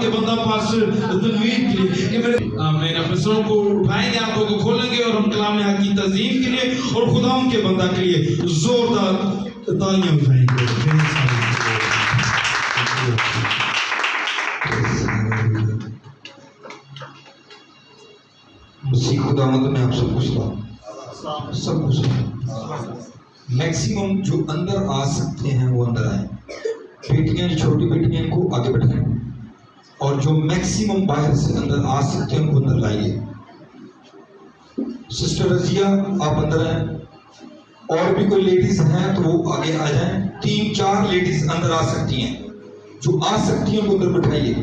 के बंदा पास तनवीर के लिए कि मेरे आमीन। अपने सरों को उठाएंगे, आंखों को खोलेंगे और हम कलाम हक की तज़ीम के लिए और खुदा के बंदा के लिए जोरदार तालियां उठाएंगे। मसीह खुदावंद में आप सबको सलाम, सबको सलाम। मैक्सिमम जो अंदर आ सकते हैं वो अंदर आए। बेटियां, छोटी बेटियां, इनको आगे बैठाएं और जो मैक्सिमम बाहर से अंदर आ सकते हैं उनको अंदर लाइए। सिस्टर रजिया आप अंदर आए और भी कोई लेडीज हैं तो वो आगे आ जाएं। 3-4 लेडीज अंदर आ सकती हैं, जो आ सकती हैं उनको अंदर बैठाइए।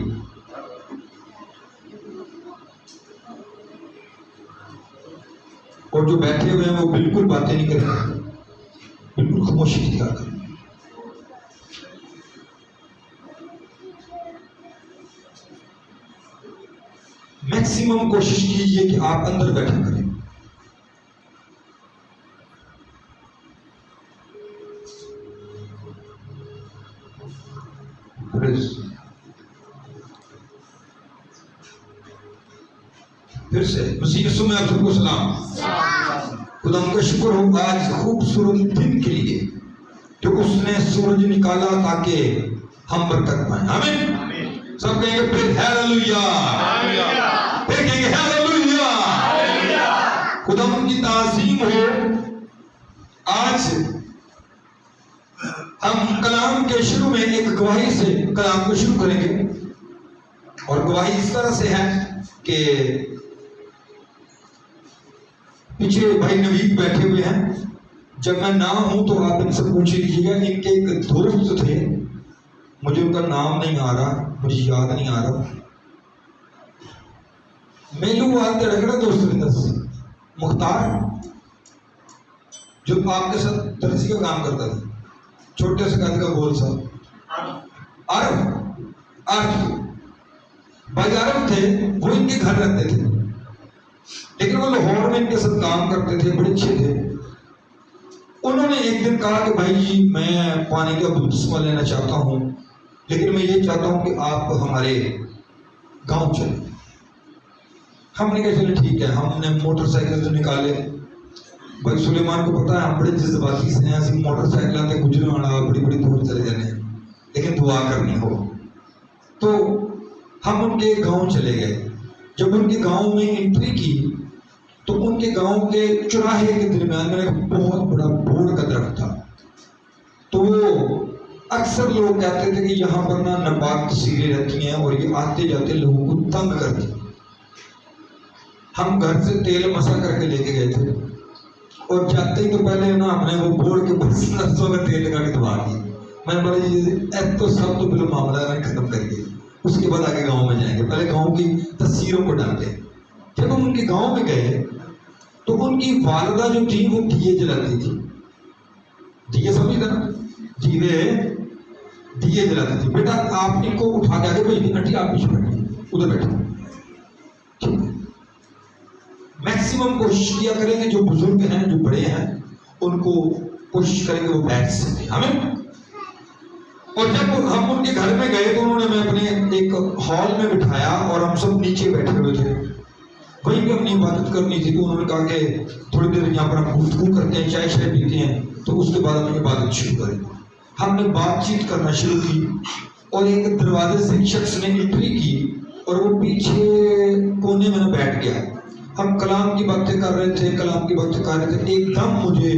और जो बैठे हुए हैं वो बिल्कुल बातें नहीं कर रहे, बिल्कुल खामोशी इख्तियार करें। मैक्सिमम कोशिश कीजिए कि आप अंदर बैठा करें। फिर से मसीह यीशु में आप सबको सलाम। खुदा का शुक्र हो आज खूबसूरत दिन के लिए जो उसने सूरज निकाला ताकि हम बरकत पाएं। आमीन। सब कहेंगे फिर हालेलुया, फिर कहेंगे हालेलुया। खुदा की ताज़ीम हो। आज हम कलाम के शुरू में एक गवाही से कलाम को शुरू करेंगे और गवाही इस तरह से है कि पीछे भाई नवीद बैठे हुए हैं। जब मैं ना हूं तो आप इनसे पूछ लीजिएगा। इनके एक दोस्त थे, मुझे उनका नाम नहीं आ रहा, मुझे याद नहीं आ रहा। मेलू आते रगड़ा दोस्त दस मुख्तार जो आपके साथ दर्जी का काम करता था, छोटे से कद का गोल सा आरफ भाई आरफ थे। वो इनके घर रहते थे लेकिन वो लाहौर में इनके साथ काम करते थे, बड़े अच्छे थे। उन्होंने एक दिन कहा कि भाई जी मैं पानी का बपतिस्मा लेना चाहता हूँ, लेकिन मैं ये चाहता हूँ कि आप हमारे गांव चलें। हमने कहा चले ठीक है। हमने मोटरसाइकिल से निकाले। भाई सुलेमान को पता है हम बड़े जज्बाती से हैं, असं मोटरसाइकिल आते गुजरे वाला बड़ी बड़ी दूर चले जाने, लेकिन दुआ करनी हो तो हम उनके गांव चले गए। जब उनके गांव में एंट्री की तो उनके गांव के चौराहे के दरमियान में एक बहुत बड़ा बोर्ड का दरख्त था। तो वो अक्सर लोग कहते थे कि यहाँ पर ना नापाक तस्वीरें रहती हैं और ये आते जाते लोगों को तंग करती। हम घर से तेल मसा करके लेके गए थे और जाते ही तो पहले ना हमने वो बोर्ड के ऊपर सरसों का तेल लगा के दबा दी। मैंने बोला तो सब तो बिल्कुल मामला खत्म करिए, उसके बाद आगे गांव में जाएंगे, पहले गांव की तस्वीरों को डालते। जब हम उनके गांव में गए तो उनकी वालदा जो थी वो दिए जलाती थी। दिए समझ ना, दिए जलाती थी। बेटा आप इनको उठा के आगे भेजिए, आंटी आप पीछे बैठिए, उधर बैठे। ठीक है। मैक्सिमम कोशिश किया करेंगे जो बुजुर्ग हैं, जो बड़े हैं, उनको कोशिश करेंगे वो बैठ सके। हमें और जब हम उनके घर में गए तो उन्होंने हमें अपने एक हॉल में बिठाया और हम सब नीचे बैठे हुए थे। वहीं पे अपनी इबादत करनी थी तो उन्होंने कहा कि थोड़ी देर यहाँ पर हम गुफ्तगू करते हैं, चाय शाय पीते हैं, तो उसके बाद हम इबादत शुरू करें। हमने बातचीत करना शुरू की और एक दरवाजे से एक शख्स ने एंट्री की और वो पीछे कोने में बैठ गया। हम कलाम की बातें कर रहे थे, कलाम की बातें कर रहे थे। एकदम मुझे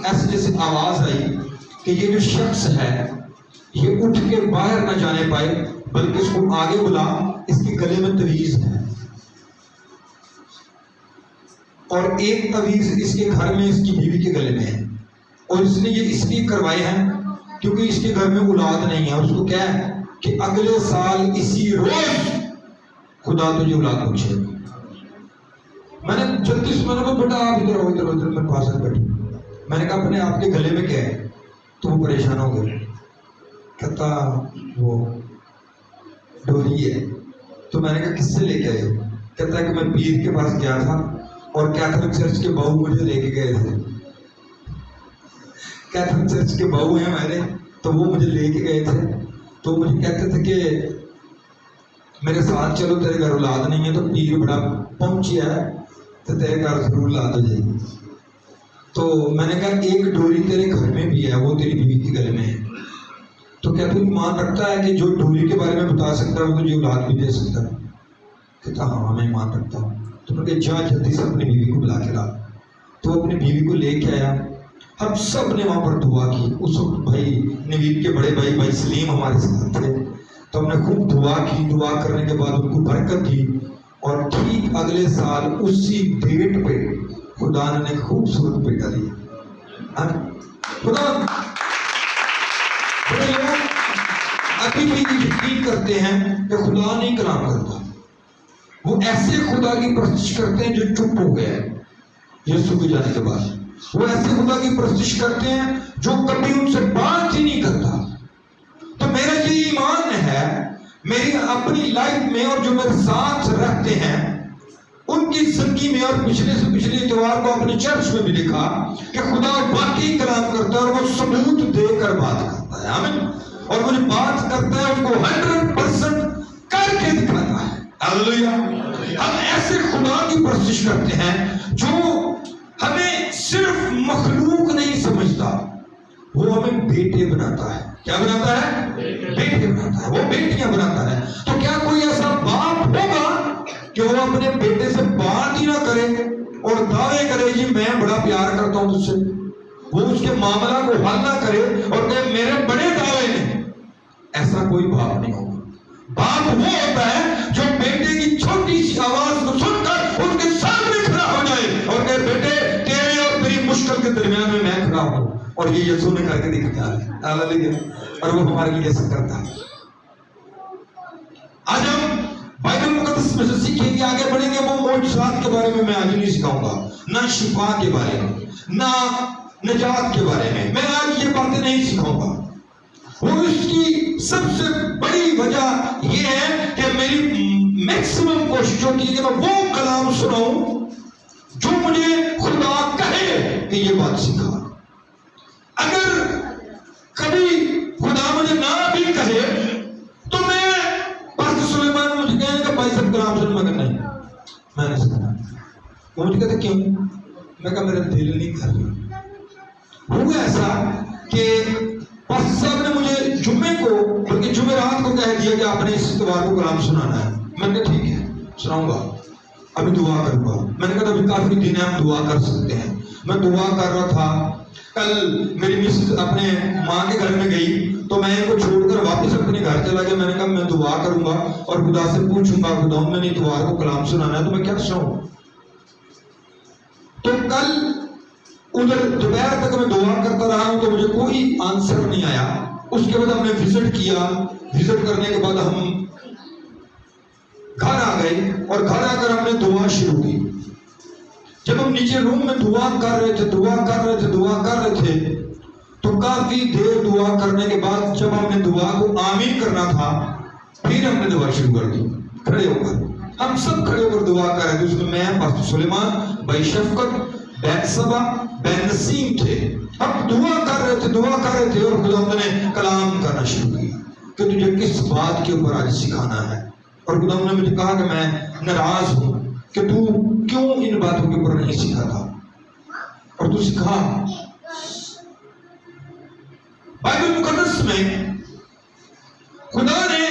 ऐसे जैसे आवाज़ आई कि ये जो शख्स है ये उठ के बाहर न जाने पाए, बल्कि इसको आगे बुला, इसके गले में तवीज है और एक तवीज इसके घर में इसकी बीवी के गले में है और इसने ये इसलिए करवाए हैं क्योंकि इसके घर में औलाद नहीं है। उसको क्या है कि अगले साल इसी रोज खुदा तुझे औलाद पूछे। मैंने जल्दी से मैंने कहा बेटा आप इधर मेरे पास बैठे। मैंने कहा अपने आपके गले में क्या है? तो वो परेशान हो गए। कहता वो डोरी है। तो मैंने कहा किससे लेके आए? कहता है कि मैं पीर के पास गया था और कैथोलिक चर्च के बहू मुझे लेके गए थे। कैथोलिक चर्च के बहू हैं मैंने, तो वो मुझे लेके गए थे। तो मुझे कहते थे कि میرے ساتھ چلو تیرے گھر اولاد نہیں ہے تو پیر بڑا پہنچیا ہے تو تیرے گھر ضرور اولاد ہو جائے گی. تو میں نے کہا ایک ڈوری تیرے گھر میں بھی ہے، وہ تیری بیوی کے گلے میں ہے. تو کیا تو ایمان رکھتا ہے کہ جو ڈوری کے بارے میں بتا سکتا ہے وہ تجھے اولاد بھی دے سکتا ہے؟ کہتا ہاں میں ایمان رکھتا ہوں. تو میں نے کہا جا جلدی سے اپنی بیوی کو بلا کے لا. تو اپنی بیوی کو لے کے آیا. ہم سب نے وہاں پر دعا کی. اس وقت بھائی نوید کے بڑے بھائی سلیم ہمارے ساتھ تھے. تو ہم نے خوب دعا کی. دعا کرنے کے بعد ان کو برکت دی، اور ٹھیک اگلے سال اسی ڈیٹ پہ خدا نے خوبصورت بیٹا دیا. خدا بڑے لوگ ابھی بھی یقین کرتے ہیں کہ خدا نہیں کلام کرتا. وہ ایسے خدا کی پرستش کرتے ہیں جو چپ ہو گئے یسوع کے جانے کے بعد. وہ ایسے خدا کی پرستش کرتے ہیں جو کبھی ان سے بات ہی نہیں کرتا. تو میرا یہ ایمان ہے میری اپنی لائف میں، اور جو میرے ساتھ رہتے ہیں ان کی زندگی میں، اور پچھلے سے پچھلے اتوار کو اپنے چرچ میں بھی دیکھا کہ خدا واقعی کلام کرتا ہے، اور وہ ثبوت دے کر بات کرتا ہے. آمین. اور وہ جو بات کرتا ہے اس کو 100% کر کے دکھاتا ہے. ہاللیلویا. ہم ایسے خدا کی پرستش کرتے ہیں جو ہمیں صرف مخلوق نہیں سمجھتا، وہ ہمیں بیٹے بناتا ہے. کیا بناتا ہے؟ بیٹے بناتا ہے. وہ بیٹیاں بناتا ہے. تو کیا کوئی ایسا باپ ہوگا کہ وہ اپنے بیٹے سے بات ہی نہ کرے اور دعوے کرے جی میں بڑا پیار کرتا ہوں تجھ سے؟ وہ اس کے معاملہ کو حل نہ کرے اور کہ میرے بڑے دعوے ہیں. ایسا کوئی باپ نہیں ہوگا. باپ وہ ہوتا ہے جو بیٹے کی چھوٹی سی آواز کو سن کر ان کے سامنے کھڑا ہو جائے اور کہ بیٹے تیرے اور تیری مشکل کے درمیان میں کھڑا ہوں. اور یہ یسوع نے کر کے دکھایا ہے. ہاللیلویا. اور وہ ہمارے لیے ایسا کرتا ہے. آج ہم بائبل مقدس میں سے سیکھیں گے، آگے بڑھیں گے. وہ معجزات کے بارے میں میں آج نہیں سکھاؤں گا، نہ شفا کے بارے میں، نہ نجات کے بارے میں. میں آج یہ باتیں نہیں سکھاؤں گا. وہ اس کی سب سے بڑی وجہ یہ ہے کہ میری میکسیمم کوشش ہوتی ہے کہ میں وہ کلام سناؤں جو مجھے خدا کہے کہ یہ بات سکھا. اگر کبھی خدا مجھے نہ بھی کہے تو میں پاسٹر سلیمان مجھے کہنے کہ بھائی صاحب کلام سن. مگر نہیں، میں نے سنا. وہ مجھے کہتے کیوں؟ میں کہا میرا دل نہیں کر رہا. ہوا ایسا کہ پاسٹر صاحب نے مجھے جمعے کو بلکہ جمعرات کو کہہ دیا کہ آپ نے اس اتوار کو کلام سنانا ہے. میں نے کہا ٹھیک ہے سناؤں گا، ابھی دعا کروں گا. میں نے کہا ابھی کافی دن ہے ہم دعا کر سکتے ہیں. میں دعا کر رہا تھا. کل میری مسز اپنے ماں کے گھر میں گئی تو میں ان کو چھوڑ کر واپس اپنے گھر چلا گیا. میں نے کہا میں دعا کروں گا اور خدا سے پوچھوں گا خدا میں نے اتوار کو کلام سنانا ہے تو میں کیا سناؤں. تو کل ادھر دوپہر تک میں دعا کرتا رہا ہوں تو مجھے کوئی آنسر نہیں آیا. اس کے بعد ہم نے وزٹ کیا. وزٹ کرنے کے بعد ہم گھر آ گئے اور گھر آ کر ہم نے دعا شروع کی. جب ہم نیچے روم میں دعا کر رہے تھے تو کافی دیر دعا کرنے کے بعد جب ہم نے دعا کو آمین کرنا تھا پھر ہم نے دعا شروع کر دی. کھڑے ہو کر ہم سب کھڑے ہو کر دعا کر رہے تھے. اس میں میں، پاسٹر سلیمان، بھائی شفقت، بین صبا، بین نسیم تھے. ہم دعا کر رہے تھے اور خدا نے کلام کرنا شروع کیا کہ تجھے کس بات کے اوپر آج سکھانا ہے. اور خدا نے مجھے کہا کہ میں ناراض ہوں کہ تو کیوں ان باتوں کے اوپر نہیں سکھاتا اور تو سکھا. بائبل مقدس میں خدا نے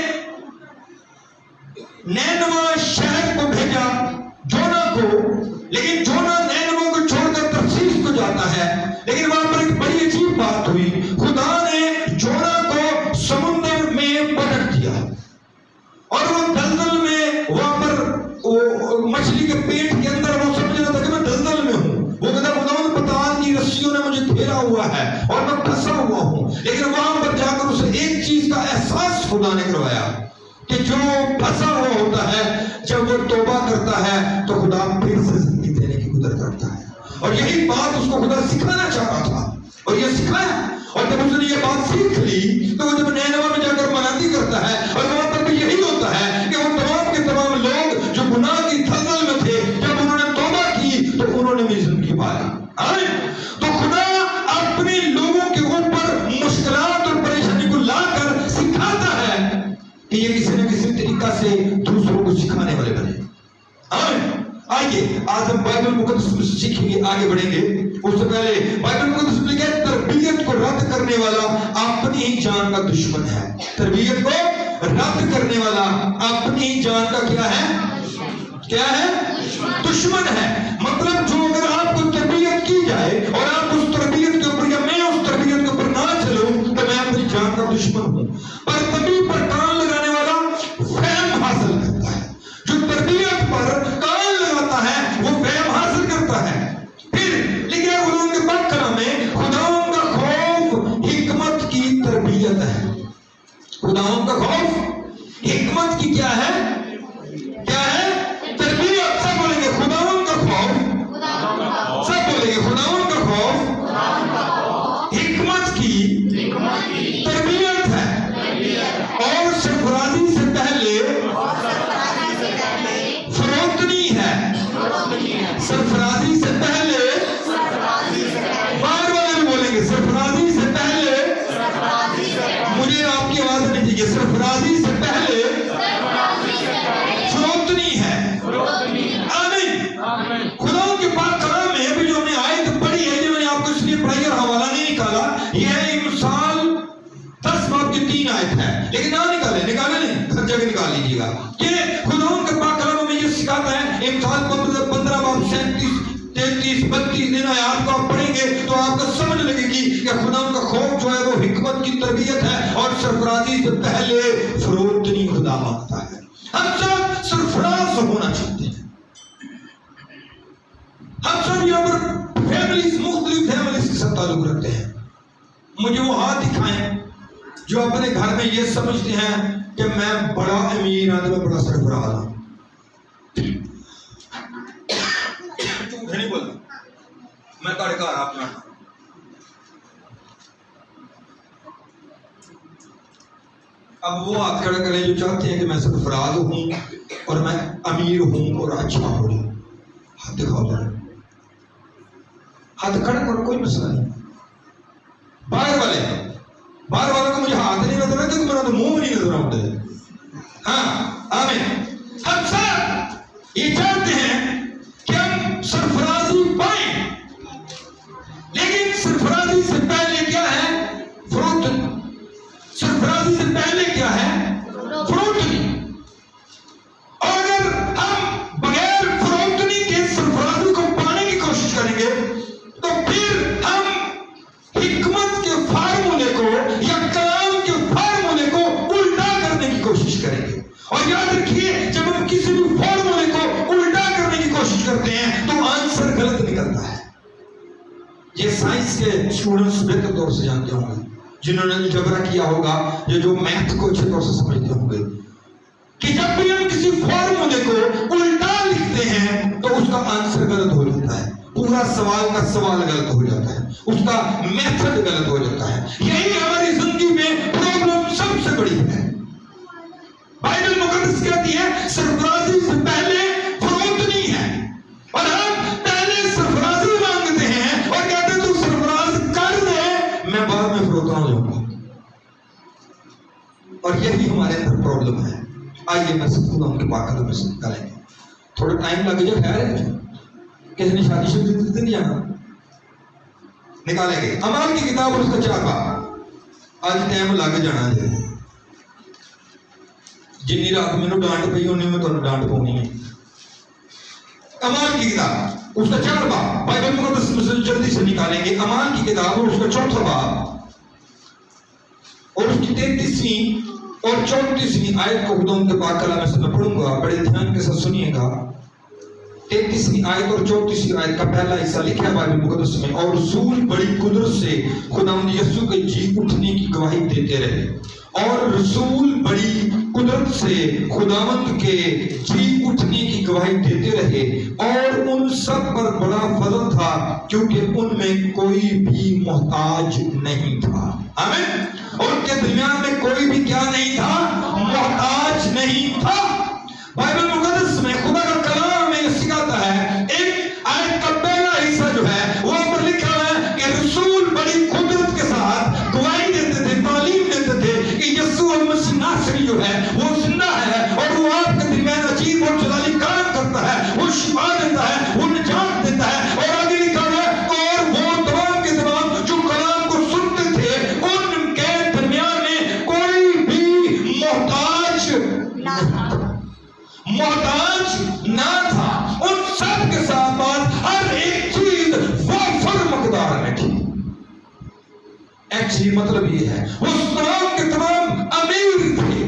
نینوا شہر کو بھیجا جونا کو، لیکن جونا نینوا کو چھوڑ کر ترسیس کو جاتا ہے. لیکن وہاں پر ایک بڑی عجیب بات ہوئی. خدا نے جونا کو سمندر میں پٹک دیا اور وہ دلدل میں وہاں پر مچھلی کے پیٹ کے اندر وہ سمجھ رہا تھا کہ میں دلدل میں ہوں. وہ کہتا خدا پتال کی رسیوں نے مجھے گھیرا ہوا ہے اور میں پھنسا ہوا ہوں. لیکن وہاں پر جا کر اسے ایک چیز کا احساس خدا نے کروایا کہ جو پھنسا ہوا ہوتا ہے جب وہ توبہ کرتا ہے تو خدا پھر سے زندگی دینے کی قدرت رکھتا ہے. اور یہی بات اس کو خدا سکھانا چاہتا تھا اور یہ سکھایا. اور جب اس نے یہ بات سیکھ لی تو وہ جب نینوا میں جا کر مناتی کرتا ہے اور وہاں پر بھی یہی ہوتا ہے کہ وہ تمام کے تمام لوگ جو گناہ کی دلدل میں تھے جب انہوں نے توبہ کی تو انہوں نے بھی زندگی پائی. تو خدا اپنے لوگوں کے اوپر مشکلات اور پریشانی کو لا کر سکھاتا ہے کہ یہ کسی نہ کسی طریقہ سے आइए आज हम बाइबल मुकद्दस में सीखेंगे, आगे बढ़ेंगे। उससे पहले बाइबल मुकद्दस में लिखा है तरबियत को रद्द करने वाला अपनी ही जान का दुश्मन है। तरबियत को रद्द करने वाला अपनी ही जान का क्या है? क्या है? दुश्मन है। मतलब जो अगर आपको तरबियत की जाए और आप उस तरबियत के ऊपर या मैं उस तरबियत के ऊपर ना चलूं तो मैं अपनी जान का दुश्मन हूं। पर तभी पर कान लगाने वाला फहम हासिल करता है। जो तरबियत पर कान लगाता है वो फहम हासिल करता है। फिर लिखा है खुदा के पाक कलाम में खुदा का खौफ हिकमत की तरबियत है। खुदा का खौफ हिकमत की क्या है? क्या है? तरबियत। सब बोलेंगे खुदा का खौफ, सब बोलेंगे खुदा का खौफ हिकमत की तरबियत है। और सरफराजी से पहले फरोख्तनी है। सरफराजी से पहले, बार वाले भी बोलेंगे सरफराजी से पहले, मुझे आपकी आवाज नहीं चाहिए, सरफराजी से पहले फरोख्तनी है। आमीन। खुदा के पाक कलाम में अभी जो हमने आयत पढ़ी है, जो मैंने आपको इसलिए पढ़ाई और हवाला नहीं निकाला, यह इमसाल 10 बाब की 3 आयत है, लेकिन ना निकाले नहीं, हर जगह निकाल लीजिएगा। ये खुदा के पाक कलाम में ये सिखाता है। इमसाल 15 बाब 37, 33, 32 दिन आयत को आप पढ़ेंगे तो आपको समझ लगेगी कि खुदा का खौफ जो है वो हिकमत की तरबियत है और सरफराजी से पहले फरोख्तनी खुदा मांगता है। हम सब सरफराज होना चाहते हैं। हम सब यहाँ पर फैमिलीज, मुख्तलिफ फैमिलीज के साथ ताल्लुक रखते हैं। मुझे वो हाथ दिखाएं जो अपने घर में ये समझते हैं कि मैं बड़ा अमीर हूं, मैं बड़ा सरफराज हूं। झूठ नहीं बोलता, मैं तारे घर आप जानता। अब वो हाथ खड़ा करें जो चाहते हैं कि मैं सरफराज हूं और मैं अमीर हूं और अच्छा हूं। हाथ दिखाओ जरा, हाथ खड़ा करो, कोई मसला नहीं। बाहर वालों को मुझे हाथ नहीं नजर आते, मेरा तो मुंह नहीं नजर आता। हाँ, आमीन। हम सब ये चाहते हैं कि हम सरफराजी पाए, लेकिन सरफराजी से पहले क्या है? फरोख्तनी। सरफराजी से पहले क्या है? फरोख्तनी। और अगर हम बगैर फरोख्तनी के सरफराजी को पाने की कोशिश करेंगे तो फिर हम हिकमत के फार्मूले को या कलाम के फार्मूले को उल्टा करने की कोशिश करेंगे। और याद रखिए, जब हम किसी भी फार्मूले को उल्टा करने की कोशिश करते हैं तो आंसर गलत निकलता है। ये साइंस के स्टूडेंट्स बेहतर तौर से जानते होंगे, जिन्होंने अलजेब्रा किया होगा, जो मैथ को अच्छे तौर से समझते होंगे, कि जब भी हम किसी फार्मूले को उल्टा लिखते हैं तो उसका आंसर गलत हो जाता है, पूरा सवाल का सवाल गलत हो जाता है, उसका मेथड गलत हो जाता है। यही हमारी जिंदगी में प्रॉब्लम सबसे बड़ी है। बाइबल मुकद्दस कहती है सरफराजी से पहले फरोख्तनी है, और हम पहले सरफराजी मांगते हैं और कहते हैं तू सरफराज कर दे, मैं बाद में फरोख्त हो जाऊंगा। और यही हमारे अंदर प्रॉब्लम है। आइए मैं सबको उनके पाक में से निकालेंगे। थोड़ा टाइम लग जाए, खैर किसी ने शादी शुरू नहीं जाना, निकालेंगे। अमाल की किताब और उसका 4 बाब। आज टाइम लग जाना है, जिन्नी रात मैंने डांट पई उन्नी में तुहानू डांट पाउणी है। अमाल की किताब उसका 4 बाब बाइबल मुकद्दस में से जल्दी से निकालेंगे। अमाल की किताब और उसका 4था बाब और उसकी 33वीं और 34वीं आयत को खुदा के पाक कलाम से मैं पढ़ूंगा, बड़े ध्यान के साथ सुनिएगा। 33वीं आयत और 34वीं आयत का पहला हिस्सा लिखा है बाइबल मुकद्दस में। और रसूल बड़ी कुदरत से खुदावंद यीशु के जी उठने की गवाही देते रहे, और रसूल बड़ी कुदरत से खुदावंद के जी उठने की गवाही देते रहे, और उन सब पर बड़ा फजल था क्योंकि उनमें कोई भी मोहताज नहीं था। आमीन। और उनके दरमियान में कोई भी क्या नहीं था? मोहताज नहीं था। बाइबल मुकद्दस में खुदा का कलाम में सिखाता है, एक आयत का पहला हिस्सा जो है वो पर लिखा है कि रसूल बड़ी कुदरत के साथ गवाही देते थे, तालीम देते थे कि यीशु मसीह नासरी जो है वो जिंदा है और वो आपके दरमियान अजीब और जलाली काम करता है, वो शिफा देता محتاج نہ تھا، ان سب کے ساتھ بات ہر ایک چیز وافر مقدار میں تھی۔ ایکچولی مطلب یہ ہے وہ تمام کے تمام امیر تھے،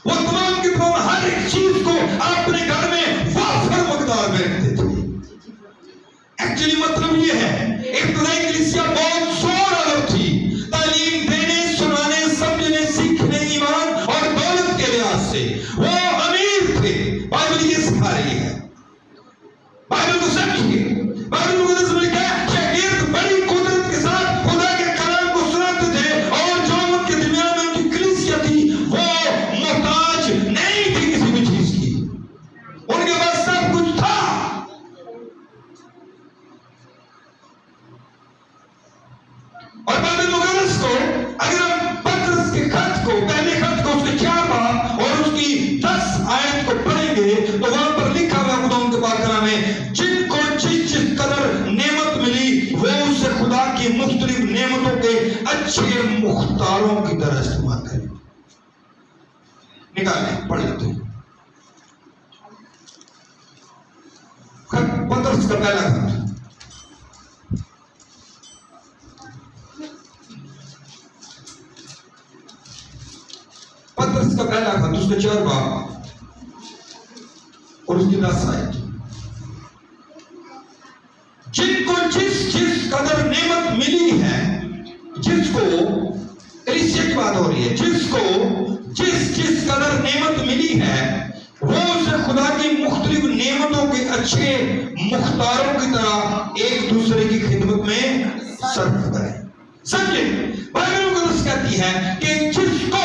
وہ تمام کے تمام ہر ایک چیز کو اپنے گھر میں وافر مقدار میں رکھتے تھے۔ ایکچولی مطلب یہ ہے ابتدائی کلیسیا بہت زور آور تھی، تعلیم دینے، سنانے، سمجھنے، سیکھنے، ایمان اور دولت کے لحاظ سے وہ امیر تھے۔ بائبل یہ سکھا رہی ہے، بائبل کو سمجھیے، بائبل مقدس میں لکھا ہے شاگرد بڑی قدرت کے ساتھ خدا کے کلام کو سناتے تھے، اور جو ان کے درمیان میں ان کی کلیسیا تھی وہ محتاج نہیں تھی کسی بھی چیز کی، ان کے پاس سب کچھ تھا۔ اور بائبل مقدس کو اگر ہم پطرس کے خط کو، پہلے خط کو، اس کے 4 باب اور اس کی 10 آیت کو پڑھیں گے تو وہاں پر لکھا ہوا خدا ان کے پاک کلام میں جن کو جس قدر نعمت ملی وہ اسے خدا کی مختلف نعمتوں کے اچھے مختاروں کی طرح استعمال کریں۔ نکالیں، پڑھ لیتے ہیں پطرس کا پہلا خط، پطرس کا پہلا خط، اس کے 4 باب اور اس کی 10 آیت۔ جن کو جس قدر نعمت ملی ہے، جس کو کلیسیا کی بات ہو رہی ہے، جس کو جس قدر نعمت ملی ہے وہ اسے خدا کی مختلف نعمتوں کے اچھے مختاروں کی طرح ایک دوسرے کی خدمت میں صرف کرے۔ سمجھے، بائبل مقدس کہتی ہے کہ جس کو،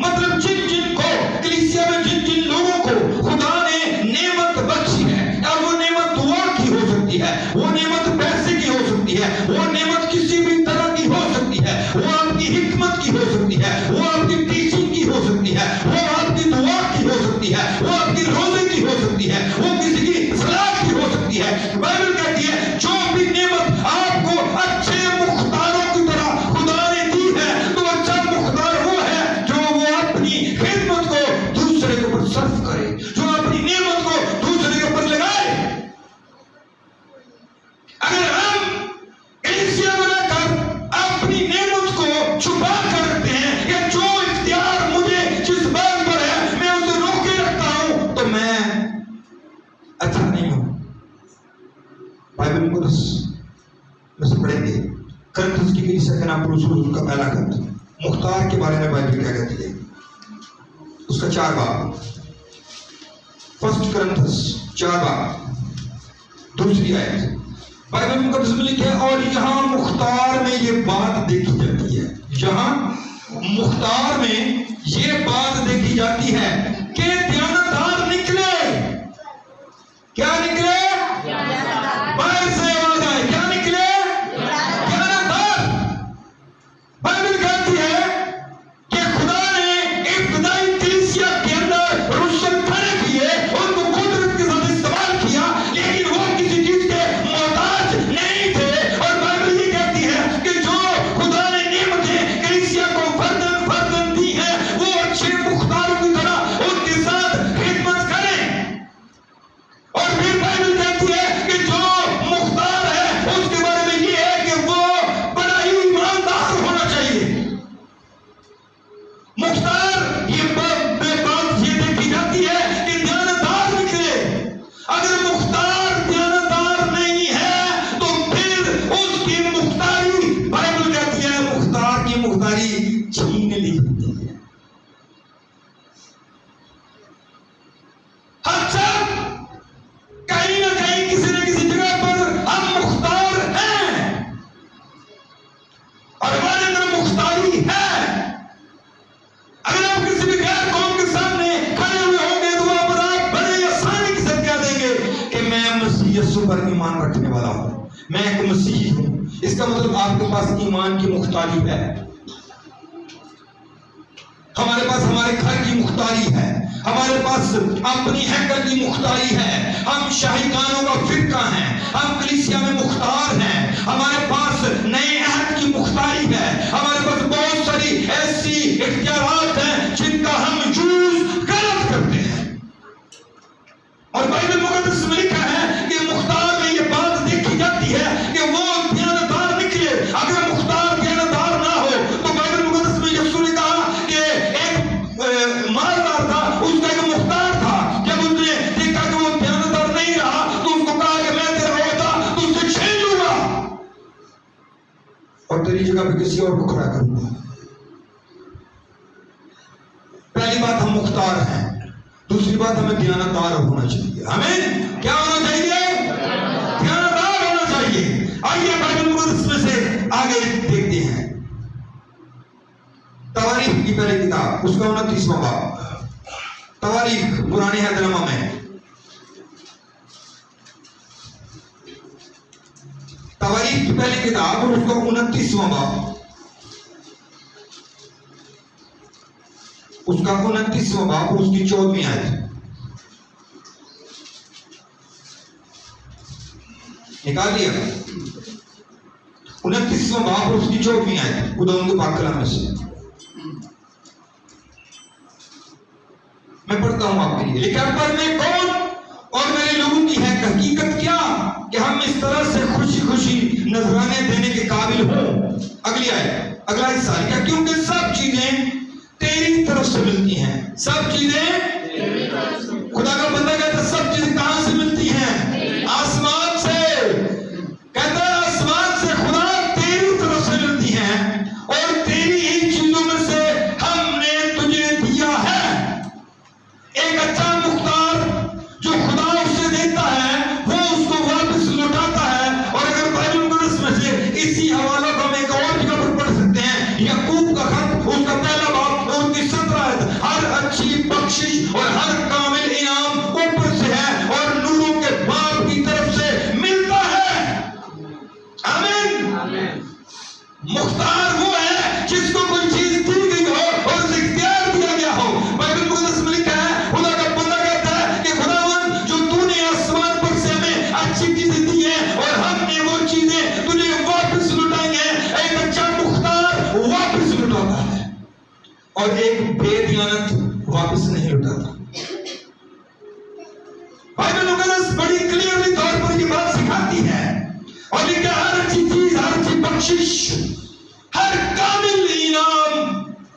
مطلب جن کو کلیسیا میں جن لوگوں کو خدا نے نعمت بخشی ہے، اور وہ نعمت دعا کی ہو سکتی ہے، وہ نعمت پیسے کی ہو سکتی ہے، وہ نعمت کسی بھی طرح کی ہو سکتی ہے، وہ آپ کی حکمت کی ہو سکتی ہے، وہ آپ کی ٹیچنگ کی ہو سکتی ہے، وہ آپ کی دعا کی ہو سکتی ہے، وہ آپ کی روزے کی ہو سکتی ہے، وہ کسی کی صلاح کی ہو سکتی ہے۔ بائبل کہتی ہے جو بھی نعمت آپ کو اچھے مختاروں کی طرح خدا نے دی ہے، تو اچھا مختار وہ ہے جو وہ اپنی خدمت کو دوسرے کے اوپر صرف کرے، جو اپنی نعمت کو دوسرے کے اوپر لگائے۔ اگر ہم کلیسیا میں رہ کر اپنی نعمت کو چھپا کر رکھتے ہیں، یا جو اختیار مجھے جس بات پر ہے میں اسے روکے رکھتا ہوں، تو میں اچھا نہیں ہوں۔ بائبل مقدس میں سے پڑھیں گے کرنتھس کی کلیسیا کا نام رسول کا پہلا خط، مختار کے بارے میں بائبل کیا کہتی ہے، اس کا 4 باب، فرسٹ کرنتھس 4 باب 2 آیت۔ بائبل مقدس میں لکھا ہے اور یہاں مختار میں یہ بات دیکھی جاتی ہے، یہاں مختار میں یہ بات دیکھی جاتی ہے کہ دیانتدار نکلے۔ کیا نکلے؟ باہر سے آواز آئے، کیا نکلے؟ دیانتدار۔ بائبل کہتی ہے کہ خدا نے ابتدائی کلیسیا کے اندر رسل کھڑے کیے، ان کو قدرت کے ساتھ استعمال کیا، لیکن وہ کسی چیز کے محتاج نہیں تھے۔ اور بائبل یہ کہتی ہے کہ جو خدا نے نعمتیں کلیسیا کو فردن فردن دی ہیں، وہ اچھے مختاروں کی طرح ان کے ساتھ خدمت کریں۔ اور پھر بائبل کہتی ہے کہ جو مختار ہے اس کے بارے میں یہ ہے کہ وہ بڑا ہی ایماندار ہونا چاہیے۔ مختار یہ بات یہ دیکھی جاتی ہے کہ دیانتدار نکلے۔ اگر مختار دیانتدار نہیں ہے تو پھر اس کی مختاری، بائبل کہتی ہے مختار کی مختاری چھین لی جاتی ہے۔ ہم سب کہیں نہ کہیں کسی نہ کسی جگہ پر ہم مختار ہیں، اور ہمارے اندر مختاری ہے۔ اگر آپ کسی بھی غیر قوم کے سامنے کھڑے ہوئے ہوں گے تو وہاں پر آپ بڑے آسانی کے ساتھ کہہ دیں گے کہ میں مسیح یسوع پر ایمان رکھنے والا ہوں، میں ایک مسیحی ہوں۔ اس کا مطلب آپ کے پاس ایمان کی مختاری ہے۔ ہمارے پاس ہمارے گھر کی مختاری ہے، ہمارے پاس اپنی ہیکل کی مختاری ہے، ہم شاہدانوں کا فرقہ ہیں، ہم کلیسیا میں مختار ہیں، ہمارے پاس نئے عہد کی مختاری ہے، ہمارے پاس بہت ساری ایسی اختیارات ہیں جن کا ہم یوز کر जगह पे किसी और को खड़ा करूंगा। पहली बात, हम मुख्तार हैं। दूसरी बात, हमें दयानतदार होना चाहिए। हमें क्या होना चाहिए? दयानतदार होना चाहिए। आइए बाइबल मुकद्दस में से आगे देखते हैं। तवारीख की पहली किताब, उसका 29वां बाब। तवारीख पुराने अहदनामा में, तवारीख की पहली किताब और उसका 29वां बाब, उसका 29वां बाब और उसकी 14वीं आयत। निकाल लिया? 29वां बाब और उसकी 14वीं आयत खुदा के पाक कलाम में से मैं पढ़ता हूं आपके लिए। लिखा, पर मैं कौन और मेरे लोगों की है हकीकत क्या कि हम इस तरह से खुशी खुशी नजराने देने के काबिल हो। अगली आयत, अगला हिस्सा, क्या? क्योंकि सब चीजें तेरी तरफ से मिलती हैं। सब चीजें, खुदा का बंदा कहता है सब चीजें कहां से मिलती हैं? आसमान से। कहता है आसमान से खुदा तेरी तरफ से मिलती हैं और तेरी ही चीजों में से हमने तुझे दिया है। एक अच्छा मुख्तार जो खुदा उसे देता है वो उसको वापस लौटाता है। और अगर बाइबल मुकद्दस में से इसी हवाले को हम एक और जगह पर पढ़ सकते हैं, याकूब का खत, उसका पहला बाब और उसकी 17 आयत। हर अच्छी बख्शिश और हर कामिल इनाम ऊपर से है और नूरों के बाप की तरफ से मिलता है। आमीन। मुख्तार वो है जिसको कोई चीज दी गई हो और उसे इख्तियार दिया गया हो। बाइबल मुकद्दस में लिखा है, खुदा का बंदा कहता है कि खुदावन जो तूने आसमान पर से हमें अच्छी चीजें दी हैं और हमने वो चीजें तुझे वापस लौटाएंगे। एक अच्छा मुख्तार वापस लौटाता है और एक बेदयानत वापस नहीं लौटाता। बाइबल मुकद्दस बड़ी क्लियरली तौर पर ये बात सिखाती है और लिखा, हर अच्छी चीज, हर अच्छी बख्शिश, हर कामिल इनाम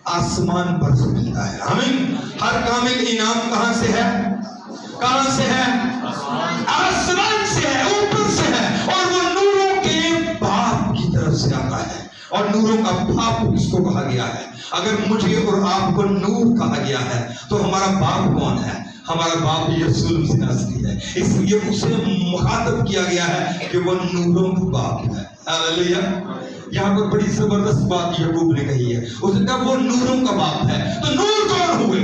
आसमान पर से मिलता है। आमीन। हर कामिल इनाम कहां से है? कहां से है? आसमान से है, ऊपर से है और वो नूरों के बाप की तरफ से आता है। और नूरों का बाप किसको कहा गया है? अगर मुझे और आपको नूर कहा गया है तो हमारा बाप कौन है? हमारा बाप यीशु मसीह नासरी है। इसलिए उसे मुखातब किया गया है कि वो नूरों का बाप है। हालेलुया। यहाँ पर बड़ी जबरदस्त बात याकूब ने कही है। उसने कहा वो नूरों का बाप है। तो नूर कौन हुए?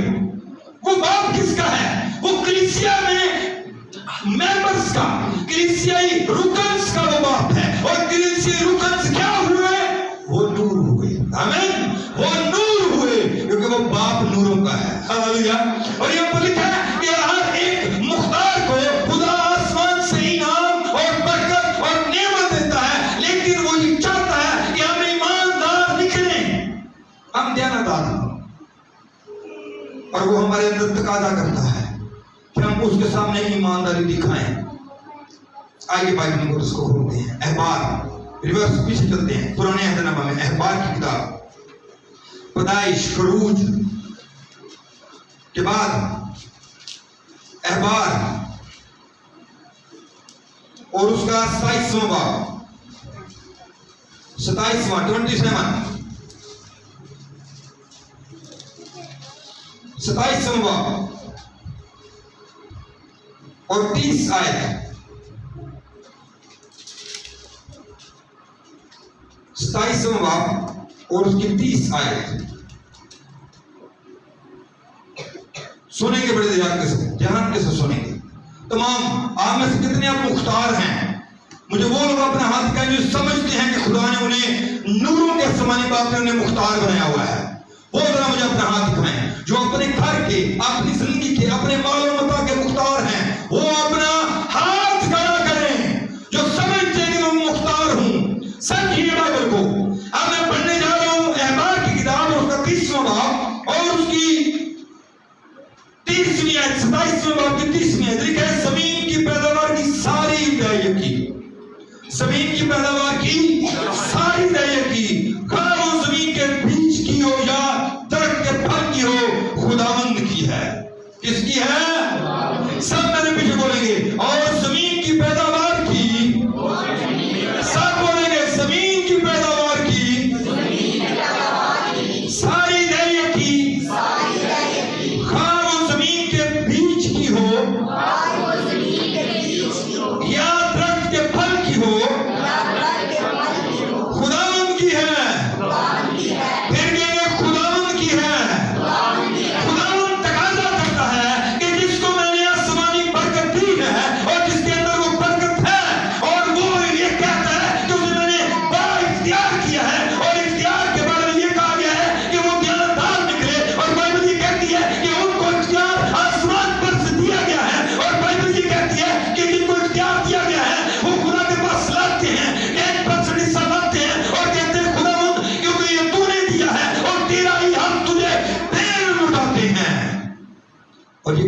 वो बाप किसका है? वो कलीसिया में मेंबर्स का, कलीसियाई रुकन्स का वो बाप है। और कलीसियाई रुकन्स क्या हुए? वो नूर हुए। आमीन। वो नूर हुए क्योंकि वो बाप नूरों का है। हालेलुया। और यहाँ पर लिखा है कि हर एक मुख्तार को खुदा आसमान से इनाम और बरकत और नेमत देता है, लेकिन वो ये चाहता है कि हम ईमानदार निकले, हम दयानतदार हों। और वो हमारे अंदर तकाजा करता है कि हम उसके सामने ईमानदारी दिखाएं। आइए बाइबल मुकद्दस को खोलते हैं। अहबार, रिवर्स पीछे चलते हैं, पुराने अहदनामा में अहबार की किताब, पैदाइश, खरूज के बाद अहबार और उसका 27वां बाब, 27वां 27वां बाब और 30 आयत। 27वां बाब और उसकी 30 आयत सुनेंगे बड़े ध्यान के साथ सुनेंगे। तमाम आप में से कितने आप मुख्तार हैं? मुझे वो लोग अपना हाथ दिखाएं जो समझते हैं कि खुदा ने उन्हें नूरों के समानी बाप ने उन्हें मुख्तार बनाया हुआ है। वो जरा मुझे अपना हाथ दिखाएं जो अपने घर के, अपनी जिंदगी के, अपने मालो मता के मुख्तार हैं। वो अपना हाथ खड़ा करें जो समझते हैं कि मैं मुख्तार हूं। समझिए बाइबल को। अब मैं पढ़ने जा रहा हूं अहबार की किताब और उसका 30वां बाब और उसकी 30वीं आयत, 27वें बाब की 30वीं आयत। लिखा है, जमीन की पैदावार की सारी दया की, जमीन की पैदावार की सारी दया की, खा वो जमीन के बीज की हो या दरख्त के फल की हो, खुदावंद की है। किसकी है? सब मेरे पीछे बोलेंगे। और जमीन की पैदावार की, सब बोलेंगे जमीन की पैदावार की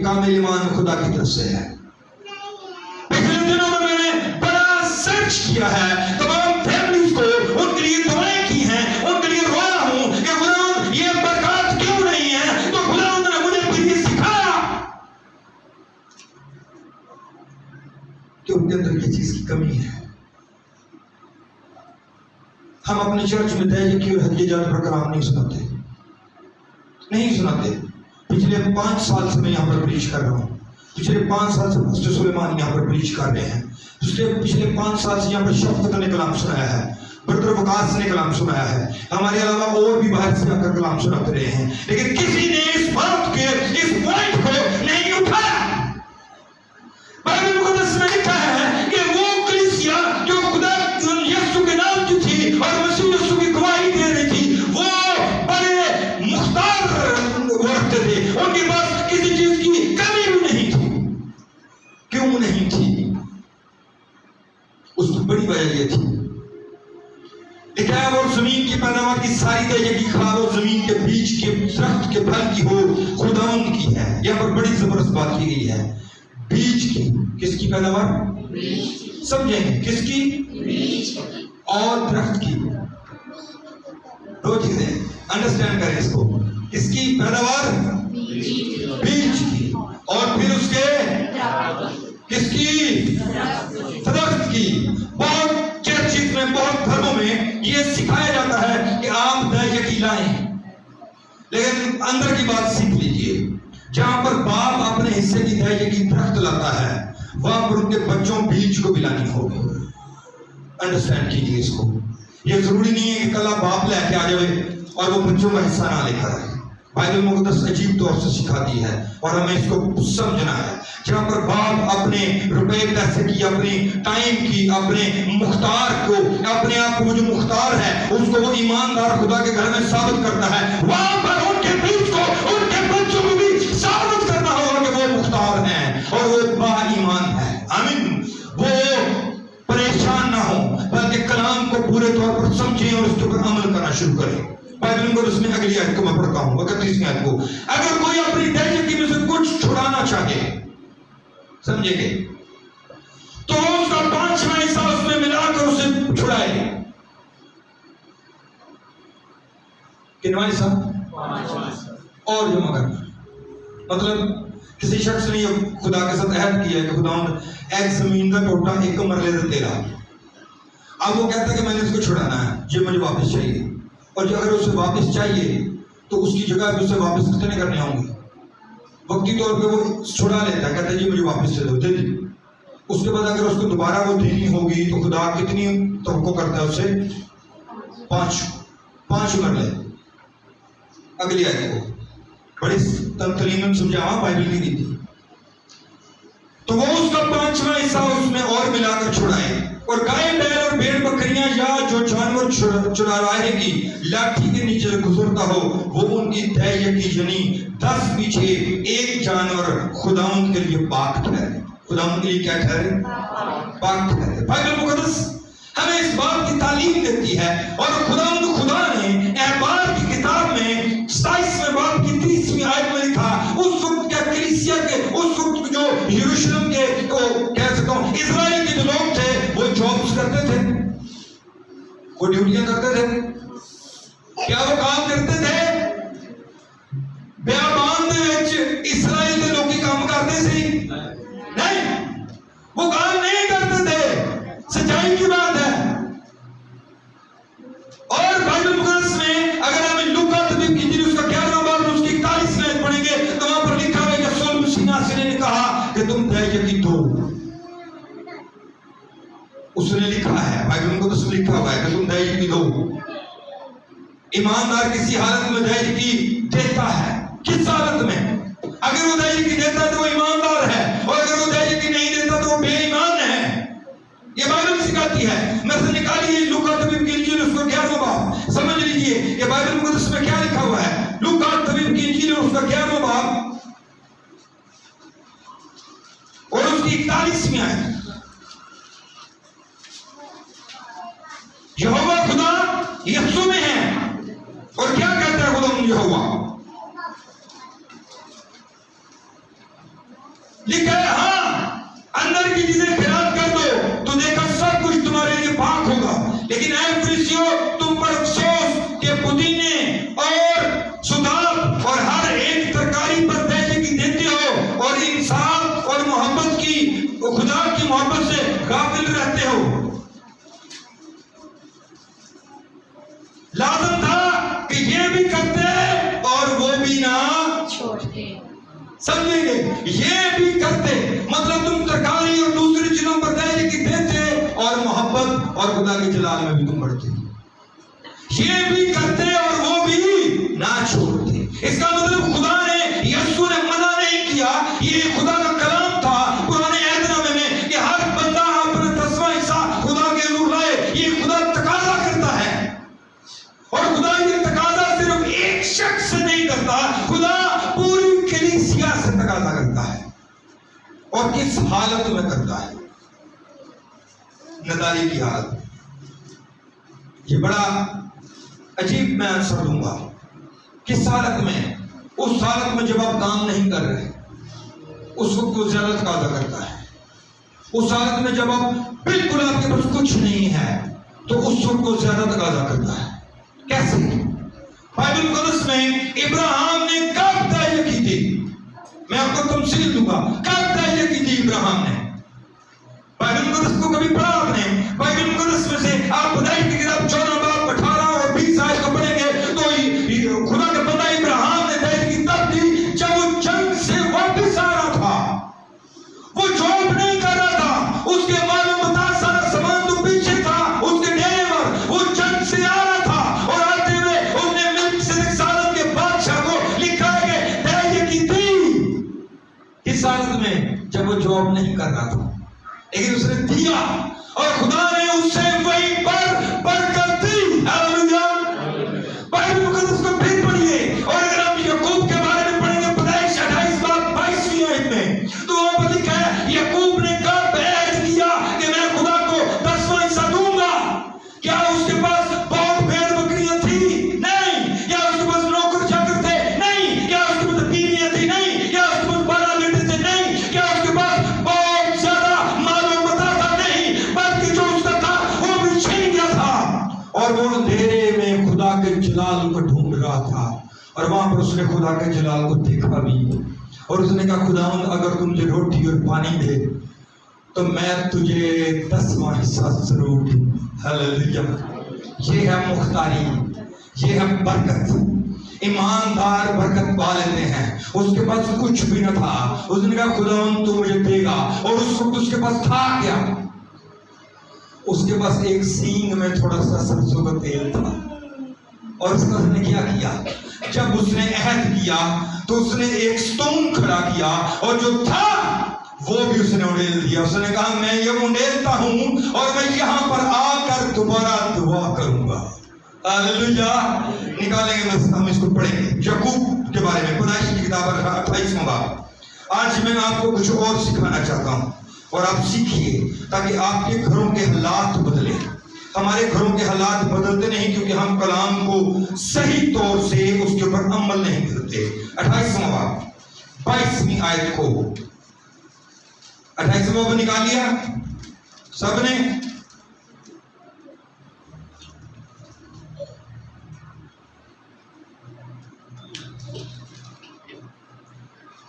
कामिल ईमान खुदा की तरफ से है। पिछले दिनों में मैंने बड़ा सर्च किया है, तमाम फैमिलीज को उनके लिए दुआएं की हैं, उनके लिए रोया हूं कि खुदा ये बरकत क्यों नहीं है, तो खुदा ने मुझे फिर ये सिखाया कि उनके अंदर किस चीज की कमी है। हम अपने चर्च में दहेज की और हत्या जान पर कलाम नहीं सुनाते। पिछले 5 साल से मैं यहाँ पर प्रीच कर रहा हूँ। पिछले 5 साल से पास्टर सुलेमान यहाँ पर प्रीच कर रहे हैं। पिछले 5 साल से यहाँ पर शफ़क़त ने कलाम सुनाया है, ब्रदर वकास ने कलाम सुनाया है, हमारे अलावा और भी बाहर से आकर कलाम सुनाते रहे हैं, लेकिन किसी ने इस बात के इस पॉइंट को नहीं उठाया। बाइबल मुक़द्दस में लिखा है कि वो कलीसिया जो खुदा यीशु के नाम की थी और मसीह यीशु की गवाही दे रही थी, वो बड़े मुख्तार रखते थे, उनके पास किसी चीज की कमी भी नहीं थी। क्यों नहीं थी? उसकी बड़ी वजह यह थी, लिखा है वो जमीन की पैदावार की सारी दहेज की खाद और जमीन के बीज के दरख्त के फल की हो खुदावंद की है। यहाँ पर बड़ी जबरदस्त बात की गई है, बीज की। किसकी पैदावार? समझेंगे किसकी? और दरख्त की। दो चीजें अंडरस्टैंड करें इसको। किसकी पैदावार? बीज की। और फिर उसके किसकी? दरख्त की। बहुत चर्चिस में, बहुत धर्मों में ये सिखाया जाता है कि आप दहेज की लाएं, लेकिन अंदर की बात सीख लीजिए। जहां पर बाप अपने हिस्से की दहेज की दरख्त लाता है, वहां पर उनके बच्चों बीज को भी लानी होगी। अंडरस्टैंड कीजिए इसको। ये जरूरी नहीं है कि कल आप बाप लेके आ जाए और वो बच्चों का हिस्सा ना लेकर आए। बाइबल मुक़द्दस अजीब तौर से सिखाती है और हमें इसको समझना है। जहां पर बाप अपने रुपए पैसे की, अपनी टाइम की, अपने मुख्तार को, अपने आप को जो मुख्तार है उसको वो ईमानदार खुदा के घर में साबित करता है, वहां पर उनके बीच को, उनके बच्चों को भी साबित करना होगा कि वो मुख्तार हैं और वो बा ईमान है। आमीन। वो परेशान ना हो, बल्कि कलाम को पूरे तौर पर समझें और उसके ऊपर अमल करना शुरू करें। बाइबल में उसमें अगली आयत को मैं पढ़ता हूं, 31वीं आयत को। अगर कोई अपनी दहेज की में से कुछ छुड़ाना चाहे, समझेंगे, तो उसका 5वां हिस्सा उसमें मिलाकर उसे छुड़ाए। कितवां हिस्सा? और जमा करना। मतलब किसी शख्स ने खुदा के साथ अहद किया है कि खुदा एक जमीन का टोटा एक मरले से तेरा। अब वो कहता है कि मैंने इसको छुड़ाना है, ये मुझे वापस चाहिए। और अगर उसे वापस चाहिए तो उसकी जगह पे उसे वापस कितने करने होंगे? वक्ती तौर पे वो छुड़ा लेता है, कहता है जी मुझे वापस दे दो, दे दी। उसके बाद अगर उसको दोबारा वो देनी होगी तो खुदा कितनी तवक्को करता है उसे? 5 मरले। अगली आयत को बड़ी तलीम समझावा बाइबल की दी। तो वो उसका 5वां हिस्सा उसमें और मिलाकर छुड़ाए। और गाय बैल और भेड़ बकरियां या जो जानवर चुरा रहेगी लाठी के नीचे गुजरता हो, वो उनकी दहेज की जनी 10 पीछे 1 जानवर खुदावंद के लिए पाक ठहरे। खुदावंद के लिए क्या ठहरे? पाक ठहरे। बाइबल मुक़द्दस हमें इस बात की तालीम देती है। और खुदावंद खुदा ने एहबार की किताब में 27वें बाब की 30वीं आयत में लिखा, उस वक्त क्या कलीसिया के, उस वक्त जो यरूशलेम के को कह सकता हूं इजराइल के जो लोग थे, वो जॉब्स करते थे, वो ड्यूटियां करते थे। क्या वो काम करते थे? बियाबान इस्राइल के लोग काम करते थे? नहीं, वो काम नहीं करते थे। सच्चाई की बात है। और बाइबल मुक़द्दस में अगर हम लूका तबीब की उसका 11वां बाब उसकी 41वीं आयत पढ़ेंगे तो वहां पर लिखा है कि यीशु मसीह नासरी ने कहा कि तुम दहेज की दो। उसने लिखा है, बाइबल मुक़द्दस में लिखा हुआ है कि तुम दहेज की दो। ईमानदार किसी हालत में दहेज की देता है। किस हालत में? अगर वो दहेज की देता है तो वो ईमानदार है, और अगर वो दहेज की नहीं देता तो वो बेईमान है। ये बाइबल सिखाती है। मैं से निकालिए लूका तबीब की इंजील उसका 11वां बाब, समझ लीजिए कि बाइबल मुक़द्दस में क्या लिखा हुआ है। लूका तबीब की इंजील उसका 11वां बाब और उसकी 41वीं आयत। यहोवा खुदा यीशु में है। और क्या कहता है खुदा यहोवा? लिखा है हाँ अंदर की चीजें खिलाफ कर दो तो देखो सब कुछ तुम्हारे लिए पाक होगा। लेकिन ऐ फरीसियों, तुम पर अफसोस के पुदीने और सुदाब और हर एक तरकारी पर दहशत देते हो और इंसाफ और मोहब्बत की, खुदा की मोहब्बत से गाफिल रहते हो। लाजम था कि ये भी करते और वो भी ना छोड़ते। समझेंगे, ये भी करते मतलब तुम तरकारी और दूसरी चीजों पर दहशत देते और मोहब्बत और खुदा के जलाल में भी तुम बढ़ते। ये भी करते और वो भी ना छोड़ते। इसका मतलब खुदा ने, यीशु ने मना नहीं किया, ये खुदा का कलाम था पुराने अहदनामे में कि हर बंदा अपना 10वां हिस्सा खुदा के हजूर लाए। ये खुदा तकाजा करता है और खुदा ये तकाजा सिर्फ एक शख्स से नहीं करता, खुदा पूरी कलीसिया से तकाजा करता है। और किस हालत में करता है? नदाली की हालत। ये बड़ा अजीब मैं आंसर दूंगा। किस हालत में? उस हालत में जब आप काम नहीं कर रहे, उस वक्त वो ज्यादा तकाजा करता है। उस हालत में जब आप बिल्कुल आपके पास कुछ नहीं है तो उस वक्त वो ज्यादा तकाजा करता है। कैसे? बाइबल मुकद्दस में इब्राहिम ने कब तय की थी? मैं आपको तमसील दूंगा, कब तय की थी इब्राहिम ने? बाइबल मुकद्दस को कभी पढ़ा आपने? बाइबल मुकद्दस में से आप खुदाई की किताब 14 बाब 18 और 20 आयत को पढ़ेंगे तो खुदा का बंदा इब्राहिम ने तय की तब थी जब वो जंग से वापस आ रहा था। वो जॉब नहीं कर रहा था, उसके मालूम बता सारा सामान तो पीछे था उसके डेरे पर। वो जंग से आ रहा था और आते हुए उसने मिल्क सालन के बादशाह को लिखा है कि तय की थी। इस हालत में जब वो जॉब नहीं कर रहा था, लेकिन उसने दिया और खुदा ने उससे वहीं पर बरकत दी। हालेलुया। बाइबल मुकद्दस को फिर पढ़िए और अगर हम याकूब के बारे में पढ़ेंगे पैदाइश 28 बाब 22वीं आयत में तो वहां पर लिखा है याकूब ने कब ऐद किया कि मैं खुदा को 10वां हिस्सा दूंगा। क्या उसके पास बहुत भेड़ बकरियां थी? नहीं। क्या उसके पास नौकर चाकर थे? नहीं। क्या उसके पास बीवियां थी? नहीं। क्या उसके पास 12 बेटे थे? नहीं। क्या उसके पास बहुत ज्यादा मालूम बता था? नहीं। बल्कि जो उसका था वो भी छिन गया था और वो अंधेरे में खुदा के जलाल को ढूंढ रहा था और वहां पर उसने खुदा के जलाल को देखा भी और उसने कहा खुदावंद अगर तू मुझे रोटी और पानी दे तो मैं तुझे 10वां हिस्सा जरूर दूंगा। हालेलुया। ये है मुख्तारी, ये है बरकत। ईमानदार बरकत पा लेते हैं। उसके पास कुछ भी न था, उसने कहा खुदावंद तू मुझे देगा और उस वक्त उसके पास था क्या? उसके पास एक सींग में थोड़ा सा सरसों का तेल था और उसने क्या किया? जब उसने अहद किया तो उसने एक स्टोन खड़ा किया और जो था वो भी उसने उड़ेल दिया। उसने कहा मैं ये उड़ेलता हूं और मैं यहां पर आकर दोबारा दुआ करूंगा। हालेलुया। निकालेंगे, हम इसको पढ़ेंगे याकूब के बारे में, पैदाइश की किताब 28वां बाब। आज मैं आपको कुछ और सिखाना चाहता हूं और आप सीखिए ताकि आपके घरों के हालात बदले। हमारे घरों के हालात बदलते नहीं क्योंकि हम कलाम को सही तौर से उसके ऊपर अमल नहीं करते। 28वां बाब 22वीं आयत को, 28वां बाब निकाल लिया सबने?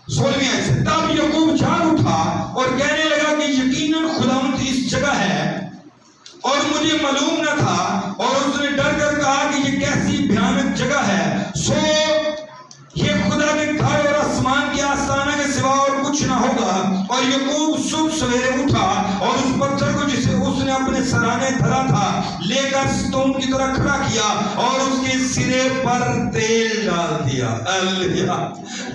16वीं आयत से तब याकूब जाग उठा और कहने लगा कि यकीनन खुदावंद इस जगह है और मुझे मालूम न था। और उसने डर कर कहा कि ये कैसी भयानक जगह है, सो ये खुदा के घर और आसमान के आस्थाना के सिवा और कुछ ना होगा। और याकूब सुबह सवेरे उठा और उस पत्थर को जिसे उसने अपने सराने धरा था लेकर स्टोन की तरह खड़ा किया और उसके सिरे पर तेल डाल दिया। हालेलुया।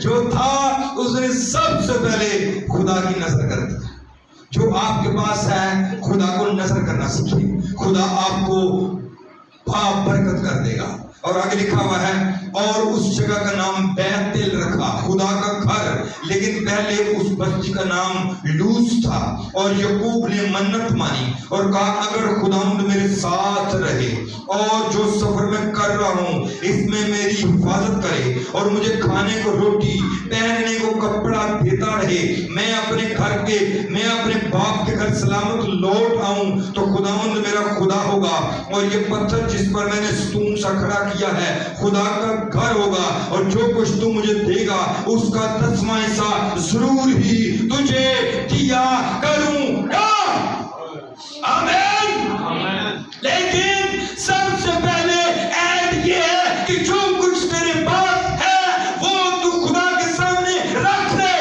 जो था उसने सबसे पहले खुदा की नजर कर दी। जो आपके पास है खुदा को नजर करना सीखिए, खुदा आपको बरकत कर देगा। और आगे लिखा हुआ है اور اس جگہ کا نام بیتل رکھا، خدا کا گھر، لیکن پہلے اس بستی کا نام لوز تھا۔ اور یعقوب نے منت مانی اور کہا اگر خداوند میرے ساتھ رہے اور جو سفر میں کر رہا ہوں اس میں میری حفاظت کرے اور مجھے کھانے کو روٹی پہننے کو کپڑا دیتا رہے، میں اپنے باپ کے گھر سلامت لوٹ آؤں تو خداوند میرا خدا ہوگا اور یہ پتھر جس پر میں نے ستون سا کھڑا کیا ہے خدا کا گھر ہوگا، اور جو کچھ تو مجھے دے گا اس کا 10واں حصہ ضرور ہی تجھے دیا کروں گا۔ آمین۔ لیکن سب سے پہلے عہد یہ ہے کہ جو کچھ تیرے پاس ہے وہ تو خدا کے سامنے رکھ دے۔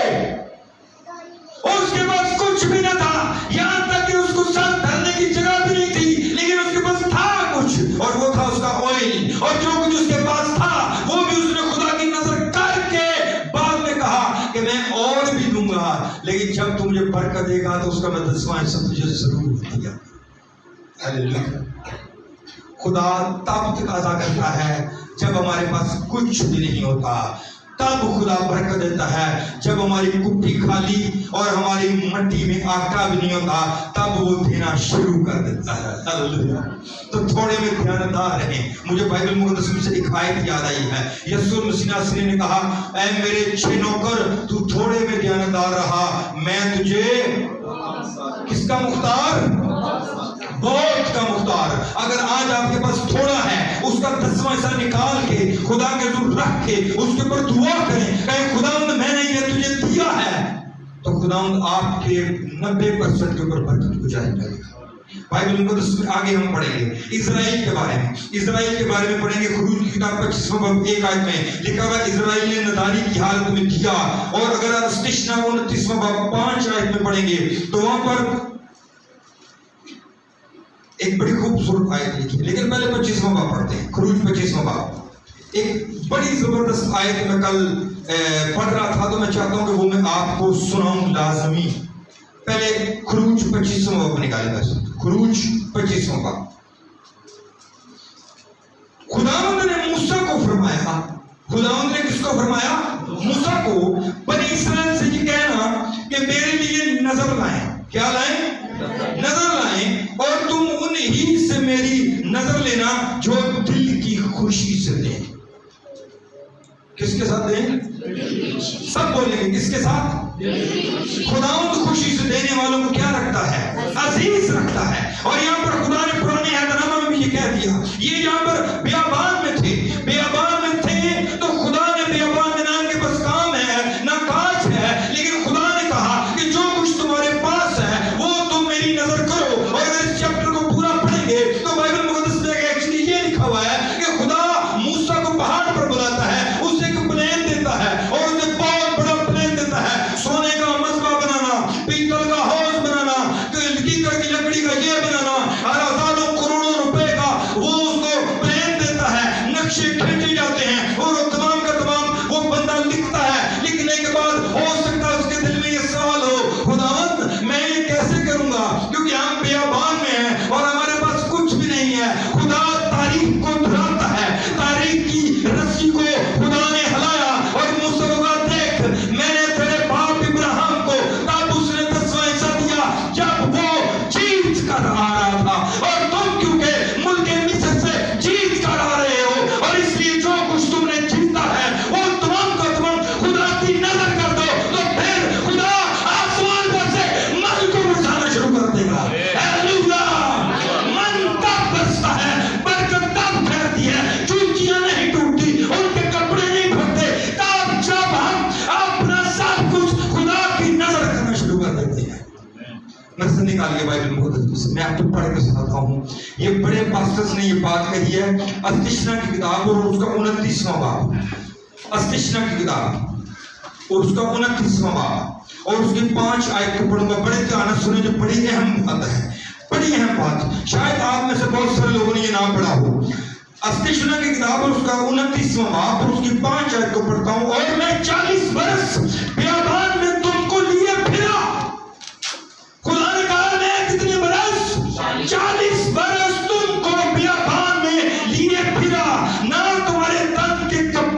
اس کے پاس کچھ بھی نہ تھا، یہاں تک کہ اس کو سر دھرنے کی جگہ بھی نہیں تھی، لیکن اس کے پاس تھا کچھ، اور وہ تھا اس کا آئل، اور جو کچھ اس کے پاس تھا وہ بھی اس نے خدا کی نظر کر کے بعد میں کہا کہ میں اور بھی دوں گا، لیکن جب تم مجھے برکت دے گا تو اس کا میں 10واں حصہ تجھے ضرور دیا۔ ہاللیلویا۔ خدا تب تقاضا کرتا ہے جب ہمارے پاس کچھ بھی نہیں ہوتا، تب خدا برکت دیتا ہے۔ جب ہماری کٹھی خالی اور ہماری مٹی میں آٹا بھی نہیں ہوتا تب وہ دینا شروع کر دیتا ہے۔ ہاللیلویا۔ تو تھوڑے میں دیانتدار رہیں۔ مجھے بائبل مقدس میں سے ایک آیت یاد آئی ہے، یسوع مسیح ناصری نے کہا اے میرے 6 نوکر تو تھوڑے میں دیانتدار رہا، میں تجھے کس کا مختار؟ بہت کا مختار۔ اگر آج آپ کے پاس تھوڑا ہے اس کا 10واں حصہ نکال کے خدا کے حضور رکھ کے اس کے اوپر دعا کریں کہ خداوند میں نے یہ تجھے دیا ہے، تو خداوند آپ کے 90% کے اوپر برکت گزاری کرے گا۔ بائبل مقدس میں آگے ہم پڑھیں گے اسرائیل کے بارے میں پڑھیں گے۔ خروج کی کتاب 25واں باب 1 آیت میں لکھا ہوا اسرائیل نے نداری کی حالت میں دیا، اور اگر استشنا 29واں باب 5 آیت میں پڑھیں گے تو وہاں پر ایک بڑی خوبصورت آیت لکھی ہے، لیکن پہلے 25واں باب پڑھتے ہیں۔ خروج 25واں باب ایک بڑی زبردست آیت میں کل پڑھ رہا تھا تو میں چاہتا ہوں کہ وہ میں آپ کو سناؤں لازمی۔ پہلے خروج 25واں باب نکالے گا۔ خروج 25واں باب۔ خداوند نے موسیٰ کو فرمایا، خداوند نے کس کو فرمایا؟ موسیٰ کو بنی اسرائیل سے یہ کہنا کہ میرے لیے نظر لائیں۔ کیا لائیں؟ نظر لائیں، اور تم انہی سے میری نظر لینا جو دل کی خوشی سے دیں۔ کس کے ساتھ دیں؟ سب بولیں گے کس کے ساتھ؟ خداوند خوشی سے دینے والوں کو کیا رکھتا ہے؟ عزیز رکھتا ہے۔ اور یہاں پر خدا نے پرانے عہد نامہ میں بھی یہ کہہ دیا، یہ یہاں پر بیابان میں تھے تو خدا نے بیابان میں نہ ان کے پاس کام ہے نہ کاج ہے، لیکن خدا نے کہا کہ جو کچھ تمہارے پاس ہے وہ تم میری نظر کرو۔ اور اگر اس چیپٹر کو پورا پڑھیں گے تو بائبل مقدس میں ایکچولی یہ لکھا ہوا ہے کہ خدا موسیٰ کو پہاڑ پر بلاتا ہے، اسے ایک پلین دیتا ہے اور اسے بہت بڑا پلین دیتا ہے، سونے کا مصباح بنانا، پیتل کا حوض بنانا، کیکر کی لکڑی کا یہ بنانا، ہزاروں کروڑوں روپے کا وہ اس کو پلین دیتا ہے، نقشے کھینچے جاتے ہیں اور وہ تمام کا تمام وہ بندہ لکھتا ہے۔ لکھنے کے بعد ہو سکتا ہے اس کے دل میں یہ سوال ہو، خداوند میں یہ کیسے کروں گا کیونکہ ہم بیابان میں ہیں اور ہمارے پاس کچھ بھی نہیں ہے۔ خدا تاریخ کو دہراتا ہے، تاریخ کی رسی کو خدا نے ہلایا اور موسیٰ کو کہا دیکھ میں نے تیرے باپ ابراہیم کو، تب اس نے 10واں حصہ دیا جب وہ جیت کر آ رہا تھا، اور تم کیونکہ ملک مصر سے جیت کر آ رہے ہو اور اس لیے جو کچھ تم نے جیتا ہے وہ تمام کا تمام خدا کی نظر کر دو، تو پھر خدا آسمان پر سے من کو برسانا شروع کر دے گا۔ ہاللیلویا۔ من تب برستا ہے، برکت تب پھیلتی ہے، چونکیاں نہیں ٹوٹتی، ان کے کپڑے نہیں پھٹتے، تب جب ہم اپنا سب کچھ خدا کی نظر کرنا شروع کر دیتے ہیں۔ میں سے نکال کے بائبل مقدس میں آپ کو پڑھ کے سناتا ہوں۔ یہ بڑے پاسٹرز نے یہ بات کہی ہے، استشنا کی کتاب اور اس کا 29واں باب، استشنا کی کتاب اور اس کا 29واں باب اور اس کی 5 آیت کو پڑھوں گا۔ بڑے دھیان سے سنیں، جو بڑی اہم بات ہے، بڑی اہم بات، شاید آپ میں سے بہت سارے لوگوں نے یہ نام پڑھا ہو۔ استشنا کی کتاب اور اس کا 29واں باب اور اس کی 5 آیت کو پڑھتا ہوں۔ اور میں 40 برس بیابان میں تم کو لیے پھرا۔ خدا نے کہا میں کتنے برس؟ 40 برس تم کو بیابان میں لیے پھرا، نہ تمہارے تن کے کپڑے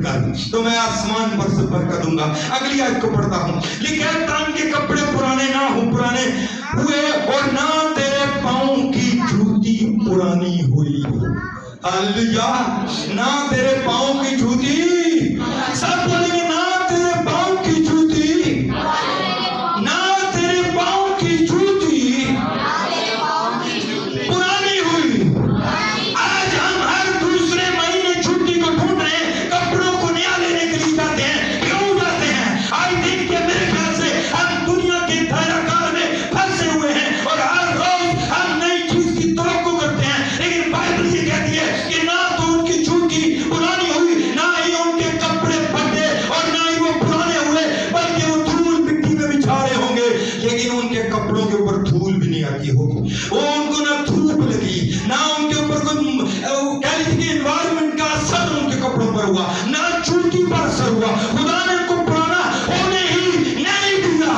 कर तो मैं आसमान पर से बरकत दूंगा। अगली आयत को पढ़ता हूं, लिखा है तन के कपड़े पुराने ना हो पुराने हुए और ना तेरे पाँव की जूती पुरानी हुई। हालेलुया। ना तेरे पाँव की जूती, सब बोलेंगे ना तेरे पाँव की जूती, ना तेरे पाँव की जूती पुरानी हुई। आज हम हर दूसरे महीने छुट्टी को ढूंढ रहे हैं, कपड़ों को नया लेने के लिए जाते हैं। क्यों जाते हैं? आई थिंक कि मेरे ख्याल से हम दुनिया के धाराकाल में फंसे हुए हैं और हर रोज हम नई चीज की तवक्को करते हैं। लेकिन बाइबल ये कहती है कि ना तो उनकी जूती पुरानी हुई, ना ही उनके कपड़े फटे और ना ही वो पुराने हुए, बल्कि वो धूल मिट्टी में बिछाए होंगे, लेकिन उनके कपड़ों के ऊपर धूल भी नहीं आती होगी। वो उनको ना धूप लगी, ना उनके ऊपर कोई एनवायरमेंट का असर उनके कपड़ों पर हुआ, ना जूती पर असर हुआ। खुदा ने उनको पुराना होने ही नहीं दिया।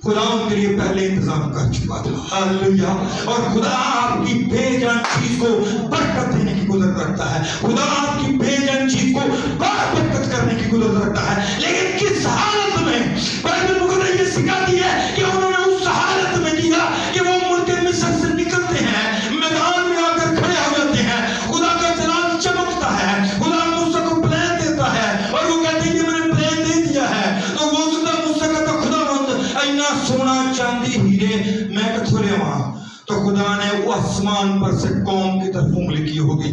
खुदा उनके लिए पहले इंतजाम कर चुका था। हालेलुया। और खुदा आपकी बेजान चीज को बरकत देने की कुदरत रखता है। खुदा आपकी बेजान चीज को बरकत करने की कुदरत रखता है। लेकिन किस हालत में? बाइबल मुझे ये सिखाती है कि उन्होंने उस हालत में दिया कि वो मुर्दे मिस्र से निकलते हैं, मैदान में आकर खड़े हो जाते हैं, खुदा का जलाल चमकता है, खुदा मूसा को प्लान देता है और वो कहते हैं कि मैंने प्लान दे दिया है। तो वो मूसा कहता खुदावंद इतना सोना चांदी हीरे मैं कथोरे वहां। तो खुदा ने वो आसमान पर से कौम की तरफ उंगली की होगी,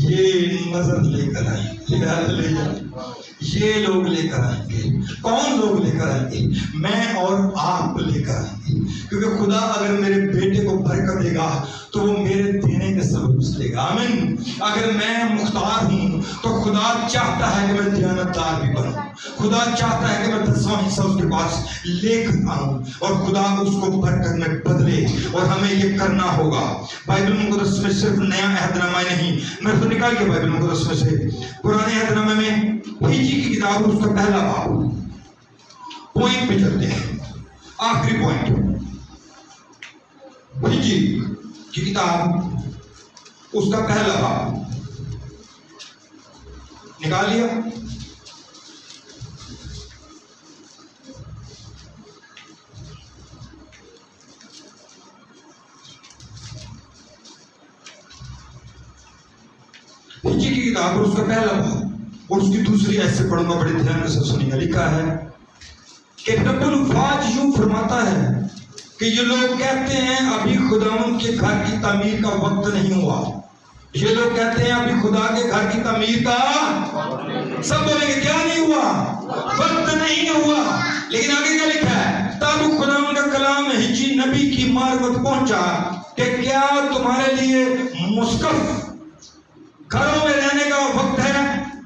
ये नजर लेकर आएंगे, ये लोग लेकर आएंगे। कौन लोग लेकर आएंगे? मैं और आप लेकर आएंगे। क्योंकि खुदा अगर मेरे बेटे को बरकत देगा तो वो मेरे देने के सबब से देगा। आमीन। अगर मैं मुख्तार हूं तो खुदा चाहता है कि मैं दयानतदार भी बनूं। खुदा चाहता है कि मैं 10वां हिस्सा उसके पास लेकर आऊं और खुदा उसको बरकत में बदले, और हमें ये करना होगा। बाइबल मुकद्दस में सिर्फ नया अहदनामा नहीं, मैं तो निकाल के बाइबल मुकद्दस में से पुराने अहदनामे में हिजी की किताब उसका पहला बाब, पॉइंट पे चलते हैं, आखिरी पॉइंट, हिजी की किताब उसका पहला बाब निकाल लिया। हिजी की किताब और उसका पहला बाब और उसकी दूसरी ऐसे पढ़ूंगा, बड़े ध्यान से सुनिएगा। लिखा है कि रब्बुल फाज यूं फरमाता है कि ये लोग कहते हैं अभी खुदावंद के घर की तामीर का वक्त नहीं हुआ। ये लोग कहते हैं अभी खुदा के घर की तामीर का, सब बोलेंगे क्या नहीं हुआ? वक्त नहीं हुआ। लेकिन आगे क्या लिखा है? तब खुदावंद का कलाम हिजी नबी की मार्फत पहुंचा कि क्या तुम्हारे लिए मुस्कफ घरों में रहने का वक्त है,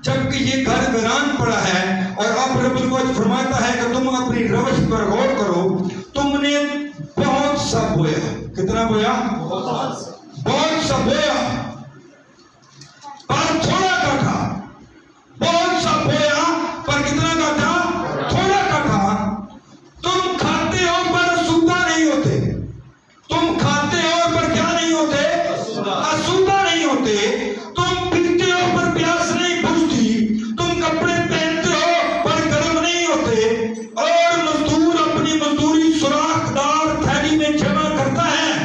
जबकि ये घर वीरान पड़ा है। और अब रब्बुल फाज फरमाता है कि तुम अपनी रवश पर गौर करो। तुमने बहुत सा बोया, कितना बोया? बहुत सा बोया पर थोड़ा काटा। बहुत सा बोया पर कितना काटा? थोड़ा काटा। तुम खाते हो पर सूदा नहीं होते। तुम खाते हो पर क्या नहीं होते? असूदा नहीं होते। तुम पीते हो पर प्यास नहीं बुझती। तुम कपड़े पहनते हो पर गर्म नहीं होते। और मजदूर अपनी मजदूरी सुराखदार थैली में जमा करता है।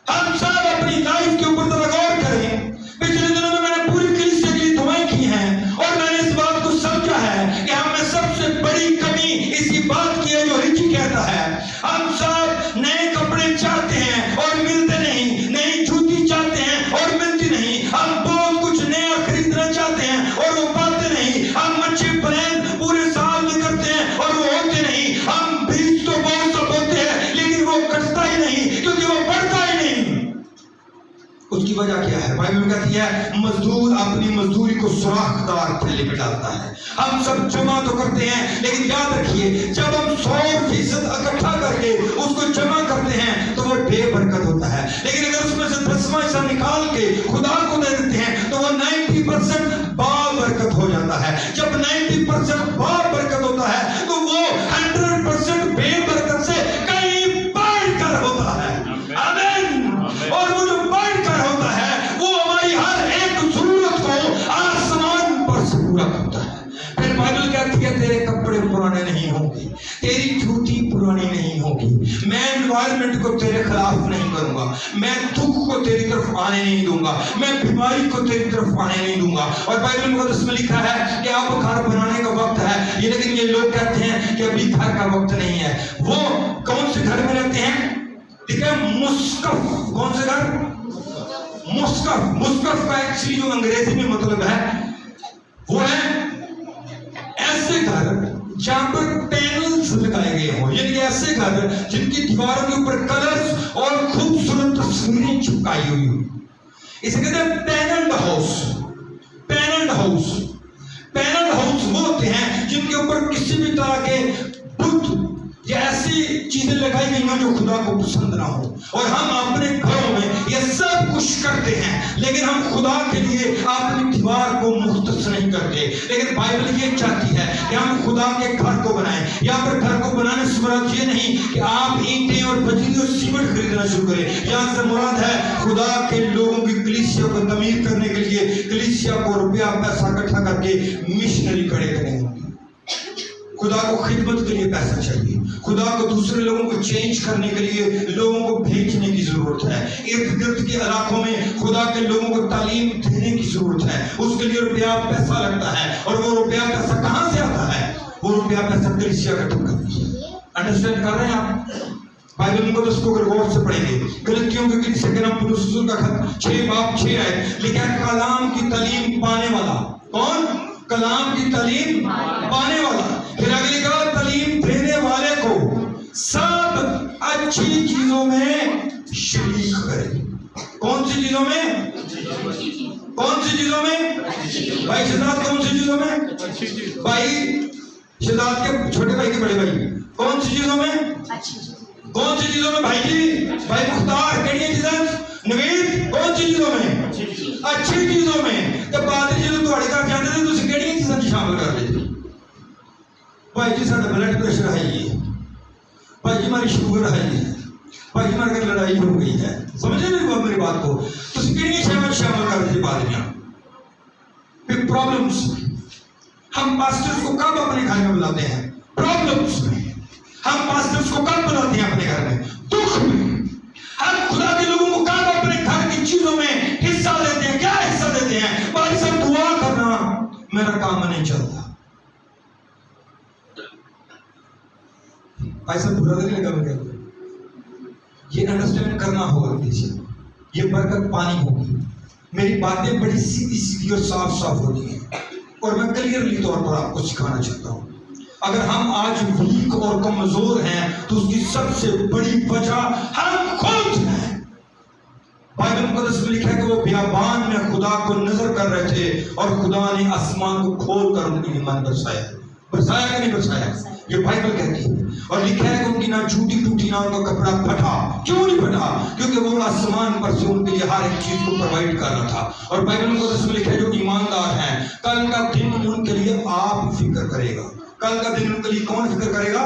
हम सब अपनी लाइफ के ऊपर जरा गौर करें। पिछले दिनों में मैंने पूरी कलीसिया के लिए दुआएं की हैं और मैंने इस बात को समझा है कि हमें सबसे बड़ी कमी इसी बात की है जो हिजी कहता है। हम सब नए कपड़े चाहते हैं और मिलते नहीं, नई जूती चाहते हैं और मिलती नहीं। हम बहुत कुछ नया खरीदना चाहते हैं और वो पाते नहीं। हम अच्छे प्लान पूरे साल में करते हैं और वो होते नहीं। हम बीज तो बहुत सब होते हैं लेकिन वो कटता ही नहीं, क्योंकि वो बढ़ता ही नहीं। उसकी वजह क्या है? बाइबल कहती है मजदूर अपनी मजदूरी को सुराखदार थैली में डालता है। हम सब जमा तो करते हैं, लेकिन याद रखिए जब हम 100% इकट्ठा करके उसको जमा करते हैं तो वो बेबरकत होता है। लेकिन अगर उसमें से 10वां हिस्सा निकाल के खुदा को दे देते हैं तो वो 90% बाबरकत हो जाता है। जब 90% बाबरकत होता है तो वो 100% बेबरकत से कहीं बढ़कर होता है। आमीन। और वो जो बढ़कर होता है वो हमारी हर एक जरूरत को انوائرمنٹ کو تیرے خلاف نہیں کروں گا، میں دکھ کو تیری طرف آنے نہیں دوں گا، میں بیماری کو تیری طرف آنے نہیں دوں گا۔ اور بائبل مقدس میں لکھا ہے کہ اب گھر بنانے کا وقت ہے، یہ لیکن یہ لوگ کہتے ہیں کہ ابھی گھر کا وقت نہیں ہے۔ وہ کون سے گھر میں رہتے ہیں؟ دیکھیں مسقف، کون سے گھر؟ مسقف۔ مسقف کا ایکچولی جو انگریزی میں مطلب ہے وہ ہے ایسے گھر جہاں پر پینلز لگائے گئے ہوں، یعنی کہ ایسے گھر جن کی دیواروں کے اوپر کلرز اور خوبصورت تصویریں چپکائی ہوئی ہوں، اسے کہتے ہیں پینلڈ ہاؤس۔ پینلڈ ہاؤس، پینلڈ ہاؤس وہ ہوتے ہیں جن کے اوپر کسی بھی طرح کے بت یا ایسی چیزیں لگائی گئی ہیں جو خدا کو پسند نہ ہو۔ اور ہم اپنے گھروں میں یہ سب کچھ کرتے ہیں، لیکن ہم خدا کے لیے اپنی دیوار کو مختص نہیں کرتے۔ لیکن بائبل یہ چاہتی ہے کہ ہم خدا کے گھر کو بنائیں۔ یہاں پر گھر کو بنانے سے مراد یہ نہیں کہ آپ اینٹیں اور بجلی اور سیمنٹ خریدنا شروع کریں، یہاں سے مراد ہے خدا کے لوگوں کی کلیسیا کو تعمیر کرنے کے لیے کلیسیا کو روپیہ پیسہ اکٹھا کر کے مشنری کھڑے کریں۔ خدا کو خدمت کے لیے پیسہ چاہیے، خدا کو دوسرے لوگوں کو چینج کرنے کے لیے لوگوں کو بھیجنے کی ضرورت ہے۔ ارد گرد کے علاقوں میں خدا کے لوگوں کو تعلیم دینے کی ضرورت ہے، اس کے لیے روپیہ پیسہ لگتا ہے۔ اور وہ روپیہ پیسہ کہاں سے آتا ہے؟ وہ روپیہ پیسہ کلیسیا اکٹھا کرتی ہے۔ انڈرسٹینڈ کر رہے ہیں آپ؟ بائبل مقدس کو اگر غور سے پڑھیں گے، غلطیوں کے کلیسیا کے نام پولس رسول کا خط 6 باب 6 آیت لکھا ہے، کلام کی تعلیم پانے والا۔ کون؟ کلام کی تعلیم پانے والا۔ پھر آگے لکھا تعلیم دینے والے کو سب اچھی چیزوں میں شریک کرے۔ کون سی چیزوں میں؟ کون سی چیزوں میں؟ بھائی شہزاد کون سی چیزوں میں؟ بھائی شہزاد کے چھوٹے بھائی کے بڑے بھائی کون سی چیزوں میں؟ کون سی چیزوں میں بھائی جی؟ بھائی مختار کہڑی چیزیں؟ نوید کون سی چیزوں میں؟ اچھی چیزوں میں۔ جب پادری جی تو گھر جاتے تھے تو کہڑی چیزیں شامل کر لیتے؟ بھائی جی ساڈا بلڈ پریشر ہائی ہے، بھائی جی ہماری شوگر ہائی ہے، بھائی جی ہمارے گھر لڑائی ہو گئی ہے۔ سمجھے میری بات کو؟ تو کہڑی شامل کر دیتے پادریاں؟ پھر پرابلمس۔ ہم پاسٹرز کو کب اپنے گھر میں بلاتے ہیں؟ پرابلمس میں۔ ہم پاسٹرز کو کب بلاتے ہیں اپنے گھر میں؟ دکھ میں۔ ہم خدا کے لوگوں کو کب اپنے گھر کی چیزوں میں حصہ دیتے ہیں؟ کیا حصہ دیتے ہیں؟ بھائی صاحب دعا کرنا میرا کام نہیں چلتا۔ بھائی صاحب برا نہیں لگا میں کہتا ہوں، یہ انڈرسٹینڈ کرنا ہوگا مجھے، یہ برکت پانی ہوگی۔ میری باتیں بڑی سیدھی سیدھی اور صاف صاف ہوتی ہیں اور میں کلیئرلی طور پر آپ کو سکھانا چاہتا ہوں۔ اگر ہم آج ویک اور کمزور ہیں تو اس کی سب سے بڑی وجہ ہم خود ہیں۔ بائبل مقدس میں لکھا ہے کہ وہ بیابان میں خدا کو نظر کر رہے تھے اور خدا نے آسمان کو کھول کر ان کی ایمان برسایا۔ برسایا کہ نہیں برسایا؟ یہ بائبل کہتی ہے۔ اور لکھا ہے کہ ان کی نہ جھوٹی ٹوٹی نہ ان کا کپڑا پھٹا۔ کیوں نہیں پھٹا؟ کیونکہ وہ آسمان پر سے ان کے لیے ہر ایک چیز کو پرووائڈ کر رہا تھا۔ اور بائبل مقدس میں لکھا ہے جو ایماندار ہیں کل کا دن ان کے لیے آپ فکر کرے گا۔ کل کا دن ان کے لیے کون فکر کرے گا؟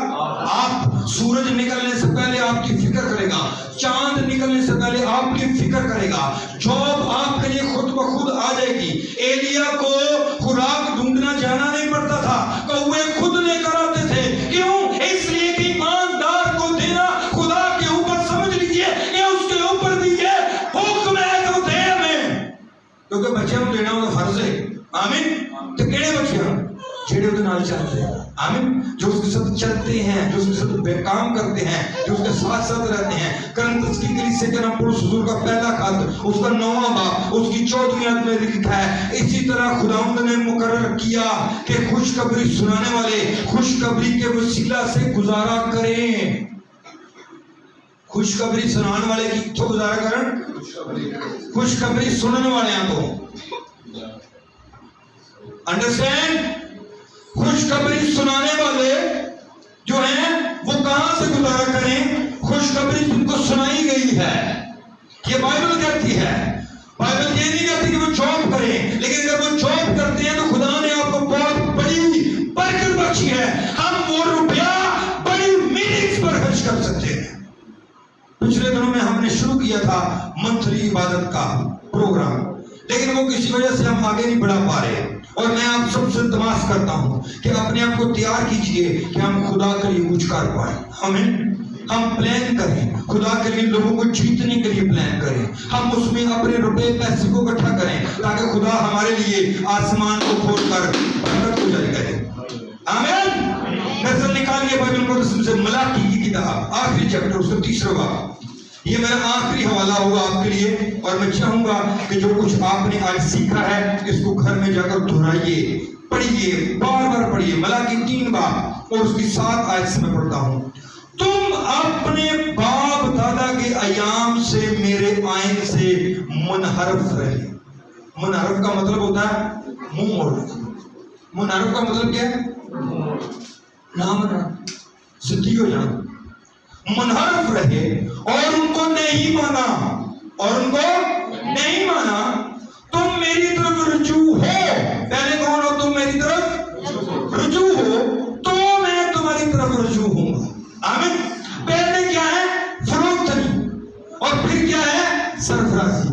آپ۔ سورج نکلنے سے پہلے آپ کی فکر کرے گا، چاند نکلنے سے پہلے آپ کی فکر کرے گا، جاب آپ کے لیے خود بخود آ جائے گی۔ ایلیا کو خوراک ڈھونڈنا جانا نہیں پڑتا تھا، کوے خود لے کر آتے تھے۔ کیوں؟ اس لیے کہ ایماندار کو دینا خدا کے اوپر، سمجھ لیجئے کہ اس کے اوپر بھی یہ حکم ہے کہ وہ دے ہمیں، کیونکہ بچے کو دینا ان کا فرض ہے۔ آمین۔ تو کیڑے بچے ہیں؟ جڑے اس کے نال چلتے ہیں۔ آمین۔ جو اس کے ساتھ چلتے ہیں، جو اس کے ساتھ بے کام کرتے ہیں، جو اس کے ساتھ ساتھ رہتے ہیں۔ کرنتس کی کلیسیا کے نام پولس رسول کا پہلا خط اس کا 9واں باب اس کی 14ویں آیت میں لکھا ہے، اسی طرح خداوند نے مقرر کیا کہ خوشخبری سنانے والے خوشخبری کے وسیلہ سے گزارا کریں۔ خوشخبری سنانے والے کی تو گزارا کریں، خوشخبری سننے والے ہیں تو انڈرسٹینڈ۔ خوشخبری سنانے والے جو ہیں وہ کہاں سے گزارا کریں؟ خوشخبری جن کو سنائی گئی ہے۔ یہ بائبل کہتی ہے۔ بائبل یہ نہیں کہتی کہ وہ جاب کریں، لیکن اگر وہ جاب کرتے ہیں تو خدا نے آپ کو بہت بڑی برکت بخشی ہے۔ ہم وہ روپیہ بڑی میٹنگز پر خرچ کر سکتے ہیں۔ پچھلے دنوں میں ہم نے شروع کیا تھا منتھلی عبادت کا پروگرام، لیکن وہ کسی وجہ سے ہم آگے نہیں بڑھا پا رہے۔ اور میں آپ سب سے تماس کرتا ہوں کہ اپنے آپ کو تیار کیجئے کہ ہم خدا کے لیے کچھ کر پائیں۔ آمین۔ ہم پلان کریں خدا کے لیے، لوگوں کو جیتنے کے لیے پلان کریں، ہم اس میں اپنے روپے پیسے کو اکٹھا کریں تاکہ خدا ہمارے لیے آسمان کو کھول کر برکت کو جاری کرے۔ آمین۔ نظر نکالیے بائبل مقدس سے ملاکی کی کتاب آخری چیپٹر اس کا 3واں باب۔ یہ میرا آخری حوالہ ہوگا آپ کے لیے، اور میں چاہوں گا کہ جو کچھ آپ نے آج سیکھا ہے اس کو گھر میں جا کر دہرائیے، پڑھیے، بار بار پڑھیے۔ ملاکی 3 باب اور اس کی 7 آیت سے میں پڑھتا ہوں۔ تم اپنے باپ دادا کے ایام سے میرے آئین سے منحرف رہے۔ منحرف کا مطلب ہوتا ہے منہ موڑنا۔ منحرف کا مطلب کیا ہے؟ نام رہا، ضدی ہو جانا۔ منحرف رہے اور ان کو نہیں مانا، اور ان کو نہیں مانا۔ تم میری طرف رجوع ہو، پہلے کون ہو؟ تم میری طرف رجوع ہو تو میں تمہاری طرف رجوع ہوں گا۔ آمین۔ پہلے کیا ہے؟ فروختنی، اور پھر کیا ہے؟ سرفرازی۔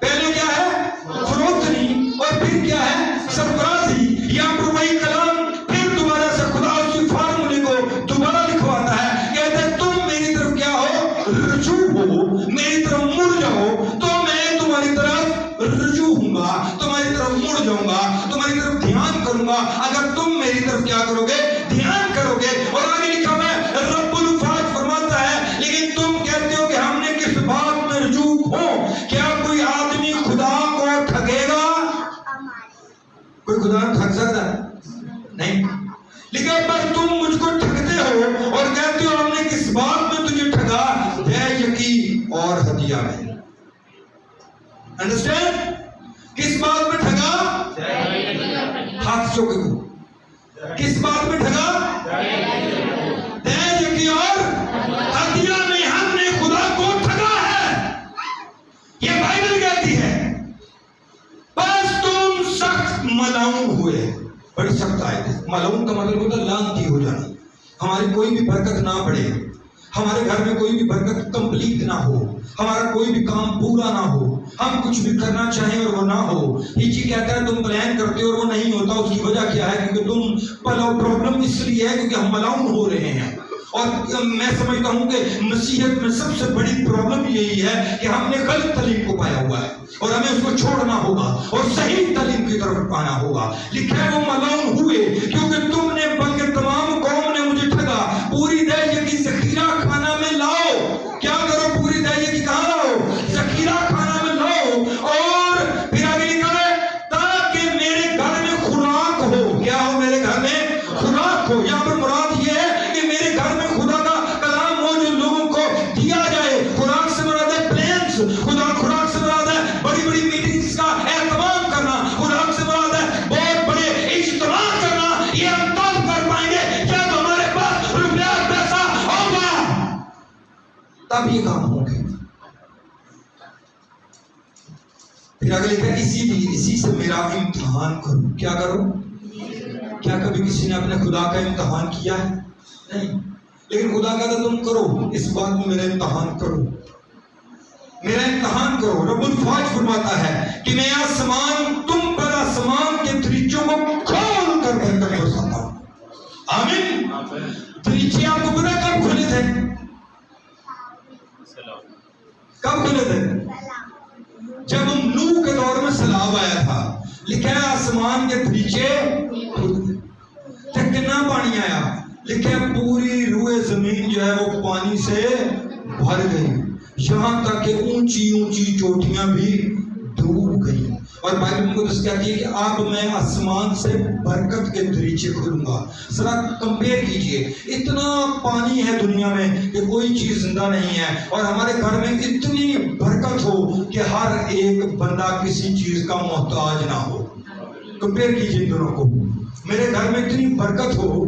پہلے کیا ہے؟ فروختنی، اور پھر کیا ہے؟ سرفرازی۔ یہاں پر وہی کلام پھر دوبارہ سے خدا اس کی فارمولے کو دوبارہ لکھواتا ہے، کہتے ہیں تم میری طرف کیا ہو؟ رجوع ہو، میری طرف مڑ جاؤ تو میں تمہاری طرف رجوع ہوں گا، تمہاری طرف مڑ جاؤں گا، تمہاری طرف دھیان کروں گا اگر تم میری طرف کیا کرو گے؟ دھیان کرو گے۔ اور آگے لکھا ہے رب الفاظ فرماتا ہے لیکن تم کہتے ہو کہ ہم نے کس بات میں رجوع ہو؟ کیا کوئی آدمی خدا کو ٹھگے گا؟ کوئی خدا کو ٹھگ سکتا ہے؟ نہیں۔ لیکن پر تم مجھ کو ٹھگتے ہو اور کہتے ہو ہم نے کس بات میں تجھے ٹھگا؟ بے یقین اور ہدیہ میں۔ انڈرسٹینڈ؟ کس بات میں ٹھگا؟ ہاتھ چوکے کو کس بات میں ٹھگا؟ بے یقین اور ہدیہ میں ہم نے خدا کو ٹھگا ہے، یہ بائبل کہتی ہے۔ بس تم سخت ملعون ہوئے۔ بڑی سخت آیت ہے۔ ملعون کا مطلب ہوتا ہے لعنتی ہو جانا۔ ہماری کوئی بھی برکت نہ بڑھے، ہمارے گھر میں کوئی بھی برکت کمپلیٹ نہ ہو، ہمارا کوئی بھی کام پورا نہ ہو، ہم کچھ بھی کرنا چاہیں اور وہ نہ ہو۔ ہیچی کہتا ہے تم پلان کرتے ہو اور وہ نہیں ہوتا، اس کی وجہ کیا ہے؟ کیونکہ تم پرابلم اس لیے ہے کیونکہ ہم ملعون ہو رہے ہیں۔ اور میں سمجھتا ہوں کہ مسیحیت میں سب سے بڑی پرابلم یہی ہے کہ ہم نے غلط تعلیم کو پایا ہوا ہے اور ہمیں اس کو چھوڑنا ہوگا اور صحیح تعلیم کی طرف آنا ہوگا۔ لکھا ہے وہ ملعون ہوئے کیونکہ تم نے بلکہ تمام قوم نے مجھے ٹھگا۔ پوری دہیے کی ذخیرہ خانہ میں لاؤ۔ کیا کرو؟ پوری دہیے کی کہاں لاؤ؟ ذخیرہ خانہ میں لاؤ۔ اور پھر آگے لکھا ہے تاکہ میرے گھر میں خوراک ہو۔ کیا ہو؟ میرے گھر میں خوراک ہو۔ یہاں پر مراد یہ ہے کہ میرے گھر میں خدا کا کلام ہو جو لوگوں کو دیا جائے۔ خوراک سے مراد ہے پلانس، خدا خوراک سے مراد ہے بڑی بڑی میٹنگز کا اہتمام کرنا، خوراک سے مراد ہے بہت بڑے اجتماع کرنا۔ یہ ہم تب کر پائیں گے جب ہمارے پاس روپیہ پیسہ ہوگا، تب یہ کام ہوں گے۔ پھر آگے لکھا ہے اسی سے میرا امتحان کرو۔ کیا کرو؟ کیا کبھی کسی نے اپنے خدا کا امتحان کیا ہے؟ نہیں۔ لیکن خدا کہتا تم کرو، اس بات میں میرا امتحان کرو، میرا امتحان کرو۔ رب الفاظ فرماتا ہے کہ میں تم پر آسمان کے دریچوں کو کھول کر برکت برساتا ہوں۔ آمین۔ دریچے آپ کو پتہ کب کھلے تھے؟ کب کھلے تھے؟ جب نوح کے دور میں سیلاب آیا تھا۔ لکھا ہے آسمان کے دریچے کھلے تھے۔ کتنا پانی آیا؟ لکھا ہے پوری روئے زمین جو ہے وہ پانی سے بھر گئی، یہاں تک کہ اونچی اونچی چوٹیاں بھی ڈوب گئی۔ اور بائبل مقدس کہتی ہے کہ اب میں آسمان سے برکت کے دریچے کھولوں گا۔ ذرا کمپیئر کیجئے، اتنا پانی ہے دنیا میں کہ کوئی چیز زندہ نہیں ہے، اور ہمارے گھر میں اتنی برکت ہو کہ ہر ایک بندہ کسی چیز کا محتاج نہ ہو۔ کمپیئر کیجئے دونوں کو۔ میرے گھر میں اتنی برکت ہو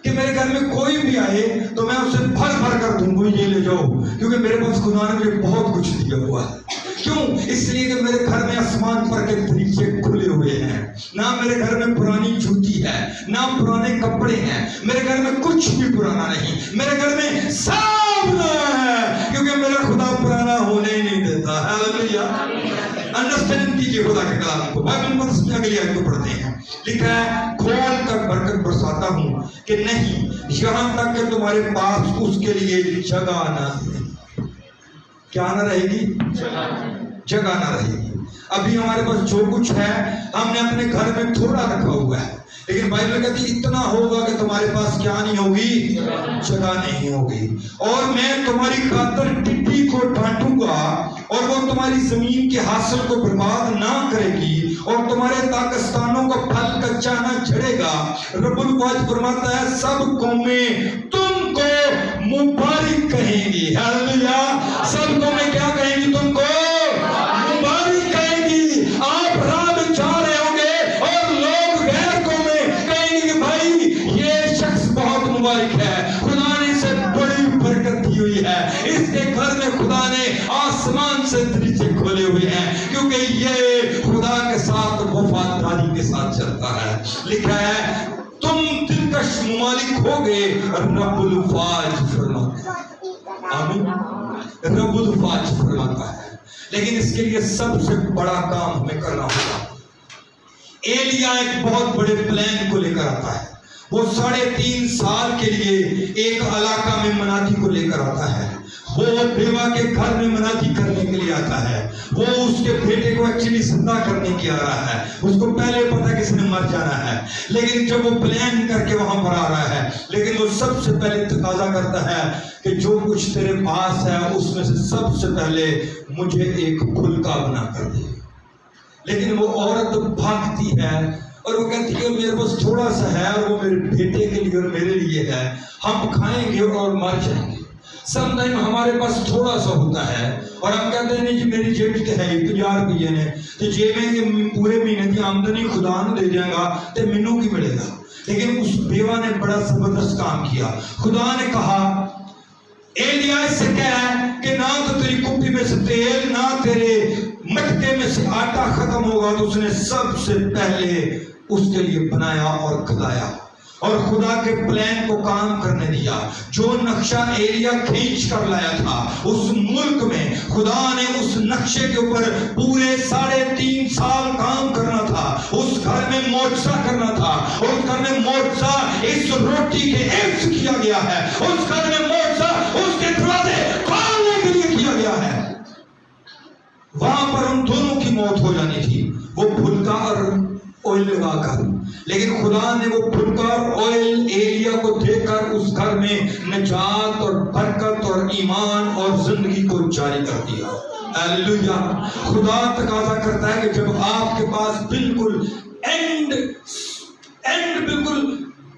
کہ میرے گھر میں کوئی بھی آئے تو میں اسے بھر بھر کر دوں گا، یہ لے جاؤ، کیونکہ میرے پاس خدا نے مجھے بہت کچھ دیا ہوا ہے۔ کیوں؟ اس لیے کہ میرے گھر میں آسمان پر کے دریچے کھلے ہوئے ہیں۔ نہ میرے گھر میں پرانی جوتی ہے، نہ پرانے کپڑے ہیں، میرے گھر میں کچھ بھی پرانا نہیں، میرے گھر میں سب نیا ہے، کیونکہ میرا خدا پرانا ہونے ہی نہیں دیتا۔ ہاللیلویہ۔ अंडरस्टैंड कीजिए खुदा के कलाम को। बाइबल पर से अगली आयत को पढ़ते हैं। लिखा है, खोल कर बरकत बरसाता हूं कि नहीं, यहां तक कि तुम्हारे पास उसके लिए जगह ना रहे। क्या ना रहेगी? जगह ना रहेगी। अभी हमारे पास जो कुछ है हमने अपने घर में थोड़ा रखा हुआ है, लेकिन बाइबल कहती है इतना होगा कि तुम्हारे पास क्या नहीं होगी? जगह नहीं होगी। और मैं तुम्हारी खातिर टिड्डी को डांटूंगा और वो तुम्हारी जमीन के हासिल को बर्बाद ना करेगी और तुम्हारे ताकस्तानों का फल कच्चा ना झड़ेगा। रब्बुल वाज फरमाता है, सब कौमें तुमको मुबारक कहेंगी। हालेलुया। सब कौमें क्या कहेंगी? तुमको मुबारक कहेंगी। आप राह में जा रहे होंगे और लोग गैर कौमें कहेंगे कि भाई ये शख्स बहुत मुबारक है, खुदा ने इसे बड़ी बरकत दी हुई है, इसके घर में खुदा ने आसमान से दरीचे खोले हुए हैं, क्योंकि ये खुदा के साथ वफादारी के साथ चलता है। लिखा है, तुम दिलकश मुमालिक होगे, रब्बुल फाज फरमाता है। आमीन। रब्बुल फाज फरमाता है। लेकिन इसके लिए सबसे बड़ा काम हमें करना होगा। एलिया एक बहुत बड़े प्लान को लेकर आता है। वो 3.5 साल के लिए एक इलाका में मनादी को लेकर आता है। वो बेवा के घर में मनादी करने के लिए आता है। वो उसके बेटे को एक्चुअली जिंदा करने के आ रहा है। उसको पहले पता है किसने मर जाना है, लेकिन जब वो प्लान करके वहां पर आ रहा है, लेकिन वो सबसे पहले तकाजा करता है कि जो कुछ तेरे पास है उसमें से सबसे पहले मुझे एक फुलका बना कर दे। लेकिन वो औरत भागती है और वो कहती है, मेरे पास थोड़ा सा है और वो मेरे बेटे के लिए और मेरे लिए है, हम खाएंगे और मर जाएंगे। समटाइम हमारे पास थोड़ा सा होता है और हम कहते हैं नहीं जी मेरी जेब तो है 50 रुपये ने, तो जेब में पूरे महीने की आमदनी खुदा ने दे देगा तो मैनू की मिलेगा। लेकिन उस बेवा ने बड़ा जबरदस्त काम किया। खुदा ने कहा, एलिया से कह कि ना तो तेरी कुप्पी में से तेल ना तेरे मटके में से आटा खत्म होगा। तो उसने सबसे पहले उसके लिए बनाया और खिलाया और खुदा के प्लान को काम करने दिया। जो नक्शा एलिया खींच कर लाया था उस मुल्क में, खुदा ने उस नक्शे के ऊपर पूरे 3.5 साल काम करना था। उस घर में मोर्चा करना था। उस घर में मोर्चा इस रोटी के इर्द किया गया है। उस घर में मोर्चा उसके दरवाजे खोलने के लिए किया गया है। वहां पर उन दोनों की मौत हो जानी थी, वो फुलका और ऑयल लगाकर। लेकिन खुदा ने वो फुलका और ऑयल एलिया को देकर उस घर में निजात और बरकत और ईमान और जिंदगी को जारी कर दिया। हालेलुया। खुदा तकाजा करता है कि जब आपके पास बिल्कुल एंड बिल्कुल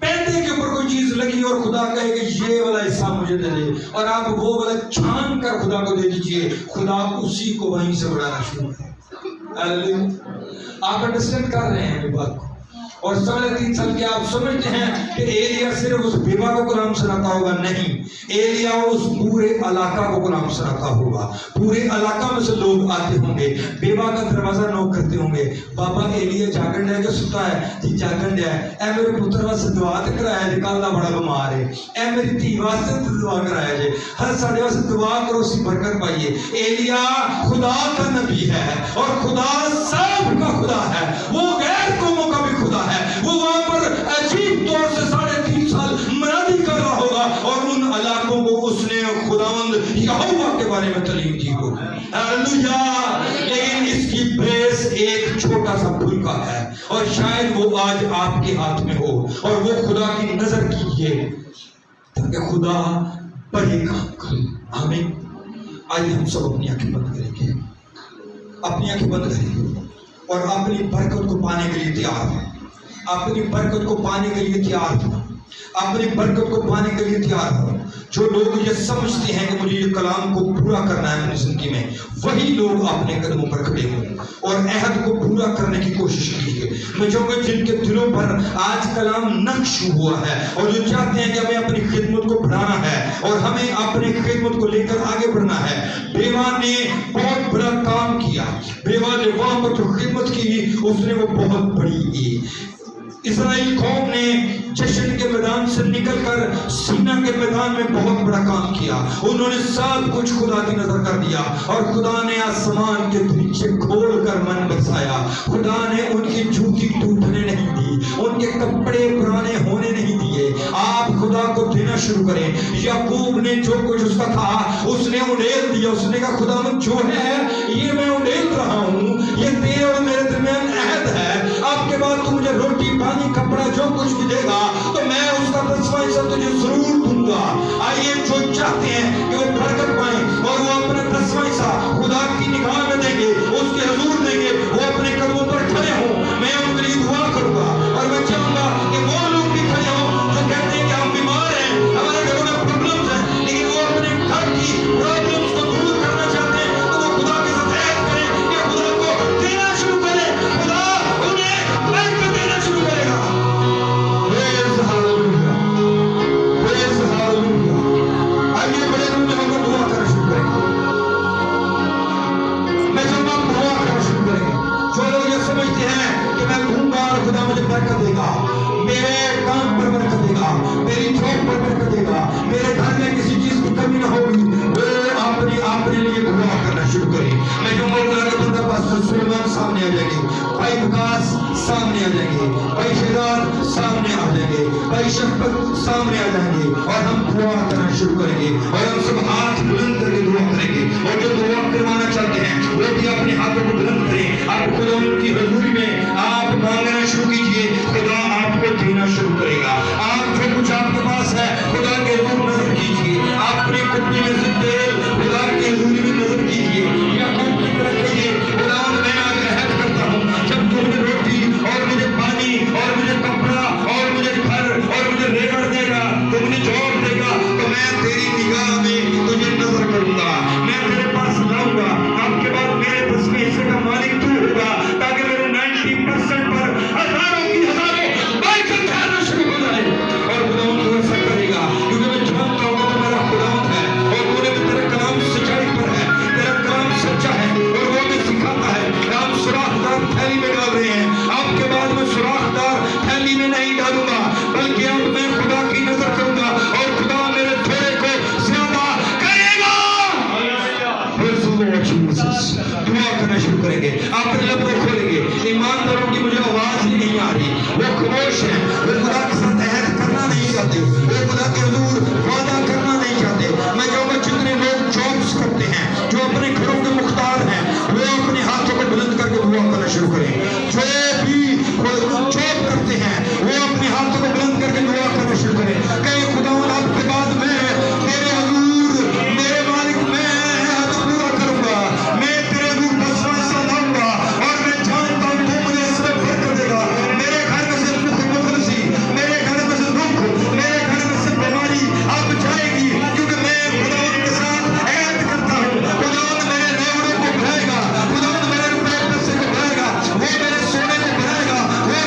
पैदे के ऊपर कोई चीज लगी और खुदा कहे कि ये वाला हिस्सा मुझे दे दे, और आप वो वाला छान कर खुदा को दे दीजिए, खुदा उसी को वहीं से बढ़ाना शुरू करें। आप अंडरस्टैंड कर रहे हैं बात को? और 3.5 साल के आप समझते हैं कि एलिया सिर्फ उस बेवा को गुलाम सुनाता होगा? नहीं, एलिया उस पूरे इलाका को गुलाम सुनाता होगा। पूरे इलाका में से लोग आते होंगे, बेवा का दरवाजा नॉक करते होंगे। बाबा एलिया जागण है कि सुता है? जी जागण है। ए मेरे पुत्र वास्ते दुआ ते कराया जे, कल दा बड़ा बीमार है। ए मेरी धी वास्ते दुआ कराया जे, हर साडे वास्ते दुआ करो सी बरकत पाइए। एलिया खुदा का नबी है और खुदा सबका खुदा है। वो गैर कौमों का भी खुदा है। वो वहां पर अजीब तौर से 3.5 साल मनादी कर रहा होगा और उन इलाकों को उसने खुदावंद यहोवा के बारे में तालीम दी होगी। हालेलुया। लेकिन इसकी बेस एक छोटा सा फुलका है और शायद वो आज आपके हाथ में हो और वो खुदा की नजर कीजिए ताकि खुदा बड़े काम करे। आमीन। आइए हम सब अपनी आंखें बंद करेंगे, अपनी आंखें बंद करेंगे और अपनी बरकत को पाने के लिए तैयार हैं। अपनी बरकत को पाने के लिए तैयार हो। अपनी बरकत को पाने के लिए तैयार हो। जो लोग ये समझते हैं कि मुझे ये कलाम को पूरा करना है अपनी जिंदगी में, वही लोग अपने कदमों पर खड़े हों और अहद को पूरा करने की कोशिश कीजिए। मैं चाहूंगा जिनके दिलों पर आज कलाम नक्श हुआ है और जो चाहते हैं कि हमें अपनी खिदमत को बढ़ाना है और हमें अपनी खिदमत को लेकर आगे बढ़ना है। बेवा ने बहुत बड़ा काम किया। बेवा ने वहां पर जो खिदमत की उसने वो बहुत बड़ी की। इसराइल कौम ने जश्न के मैदान से निकलकर सीना के मैदान में बहुत बड़ा काम किया। उन्होंने सब कुछ खुदा की नजर कर दिया और खुदा ने आसमान के दरीचे खोल कर मन बरसाया। खुदा ने उनकी जूती टूटने नहीं दी, उनके कपड़े पुराने होने नहीं दिए। आप खुदा को देना शुरू करें। याकूब ने जो कुछ उसका था उसने उड़ेल दिया। उसने कहा खुदा जो है ये मैं उड़ेल रहा हूँ, ये तेरे और मेरे दरमियान अहद है। आपके बाद तू मुझे रोटी पानी कपड़ा जो कुछ भी देगा तो मैं उसका 10वां हिस्सा तुझे जरूर दूंगा। आइए जो चाहते हैं कि वो बरकत पाए और वो अपना 10वां हिस्सा खुदा की निगाह में देंगे, उसके हुजूर देंगे, वो अपने कदमों पर खड़े हों, मैं उनके लिए दुआ करूंगा। और मैं चाहूंगा कि वो लोग भी खड़े हों जो कहते हैं कि हम बीमार हैं, हमारे घरों में प्रॉब्लम्स हैं, लेकिन वो अपने घर की प्रॉब्लम्स को दूर करना चाहते हैं, तो वो खुदा के साथ ऐड करें कि खुदा को देना शुरू करें। खुदा उन्हें बरकत देना शुरू करेगा। Praise hallelujah, praise hallelujah। आइए बड़े रूम में होकर दुआ करना शुरू करेंगे। मैं जब आप दुआ करना शुरू करेंगे, जो लोग ये समझते हैं कि मैं दूंगा और खुदा मुझे बरकत देगा, मेरे काम पर बरकत देगा, मेरी जॉब पर बरकत देगा, मेरे घर में किसी चीज की कमी ना होगी, वो अपने लिए दुआ करना शुरू करें। मैं जो मौला का बंदा पास्टर सुलेमान सामने आ जाएंगे, भाई विकास सामने आ जाएंगे, भाई शेरान सामने आ जाएंगे, भाई शफकत सामने आ जाएंगे और हम दुआ करना शुरू करेंगे और हम सब हाथ बुलंद करके दुआ करेंगे। और जो दुआ करवाना चाहते हैं वो भी अपने हाथों को बुलंद करें। आप खुदा उनकी हजूरी में आप मांगना शुरू कीजिए, खुदा आपको देना शुरू करेगा। आप जो कुछ आपके पास है खुदा के हजूर नजर कीजिए, अपनी कुप्पी में से तेल खुदा की हजूरी में नजर कीजिए या कौन की तरफ कहिए, खुदा मैं आज अहद करता हूँ जब तू मुझे रोटी और मुझे पानी और मुझे कपड़ा और मुझे घर और मुझे रेवड़ देगा, तो मुझे जॉब देगा, तो मैं तेरी निगाह में तुझे नजर करूंगा, मैं तेरे पास लाऊंगा। आपके बाद मेरे 10वें हिस्से का मालिक तू होगा, ताकि मेरे 90% पर हजारों की हजारों बरकत आना शुरू हो जाए। और खुदा तो ऐसा करेगा क्योंकि मैं जानता हूँ कि मेरा खुदा है और तूने भी तेरा कलाम सच्चाई पर है, तेरा कलाम सच्चा है और वो भी सिखाता है। हम सुराखदार थैली में डाल रहे हैं, आपके बाद मैं सुराखदार थैली में नहीं डालूंगा, बल्कि अब मैं खुदा की नजर करूंगा और खुदा मेरे थोड़े को ज्यादा करेगा। दुआ करना शुरू करेंगे, अपने लब को खोलेंगे। ईमानदारों की मुझे आवाज ही नहीं आ रही, वो खामोश है, वो खुदा के साथ अहद करना नहीं चाहते, वो खुदा के हुजूर वादा करना नहीं चाहते। मैं कहूँगा जितने लोग जॉब्स करते हैं, जो अपने घरों के मुख्तार हैं, वो अपने हाथों को बुलंद करके दुआ करना शुरू करें। जो भी जॉब करते हैं वो अपने हाथों को बुलंद करके दुआ करना शुरू करें। कहीं खुदा आपके बाद मैं तेरे हुजूर मेरे मालिक मैं अहद पूरा करूंगा, मैं तेरे हुजूर 10वां हिस्सा लाऊंगा और मैं जानता हूँ तू मुझे इसमें बरकत देगा। मेरे घर में से दुख मुफलसी, मेरे घर में से दुख, मेरे घर में से बीमारी अब जाएगी, क्योंकि मैं खुदा के साथ अहद करता हूँ। खुदा मेरे रेवड़ों को बढ़ाएगा, खुदा मेरे रुपए पैसे को बढ़ाएगा, वो मेरे सोने को बढ़ाएगा, वो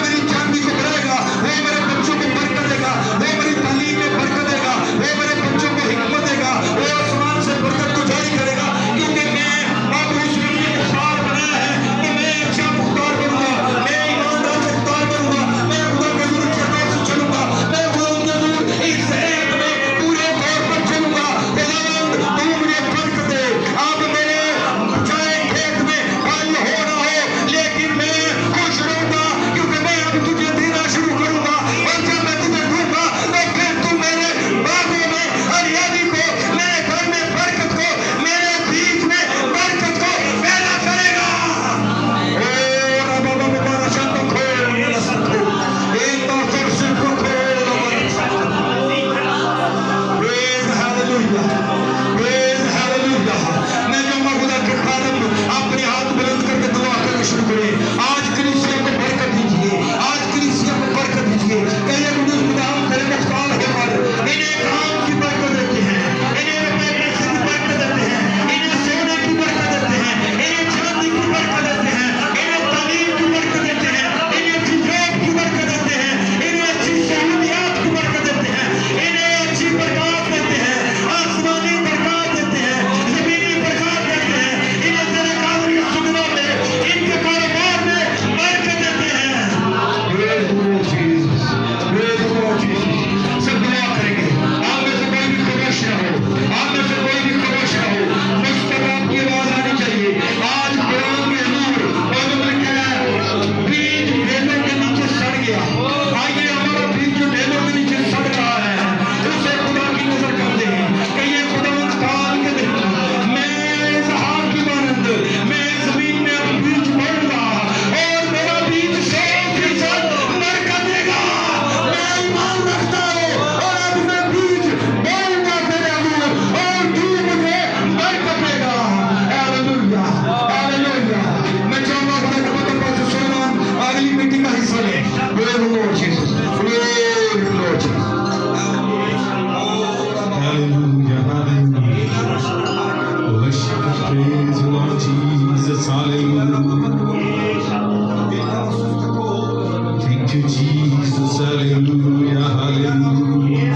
Thank you, Jesus. Hallelujah. Hallelujah.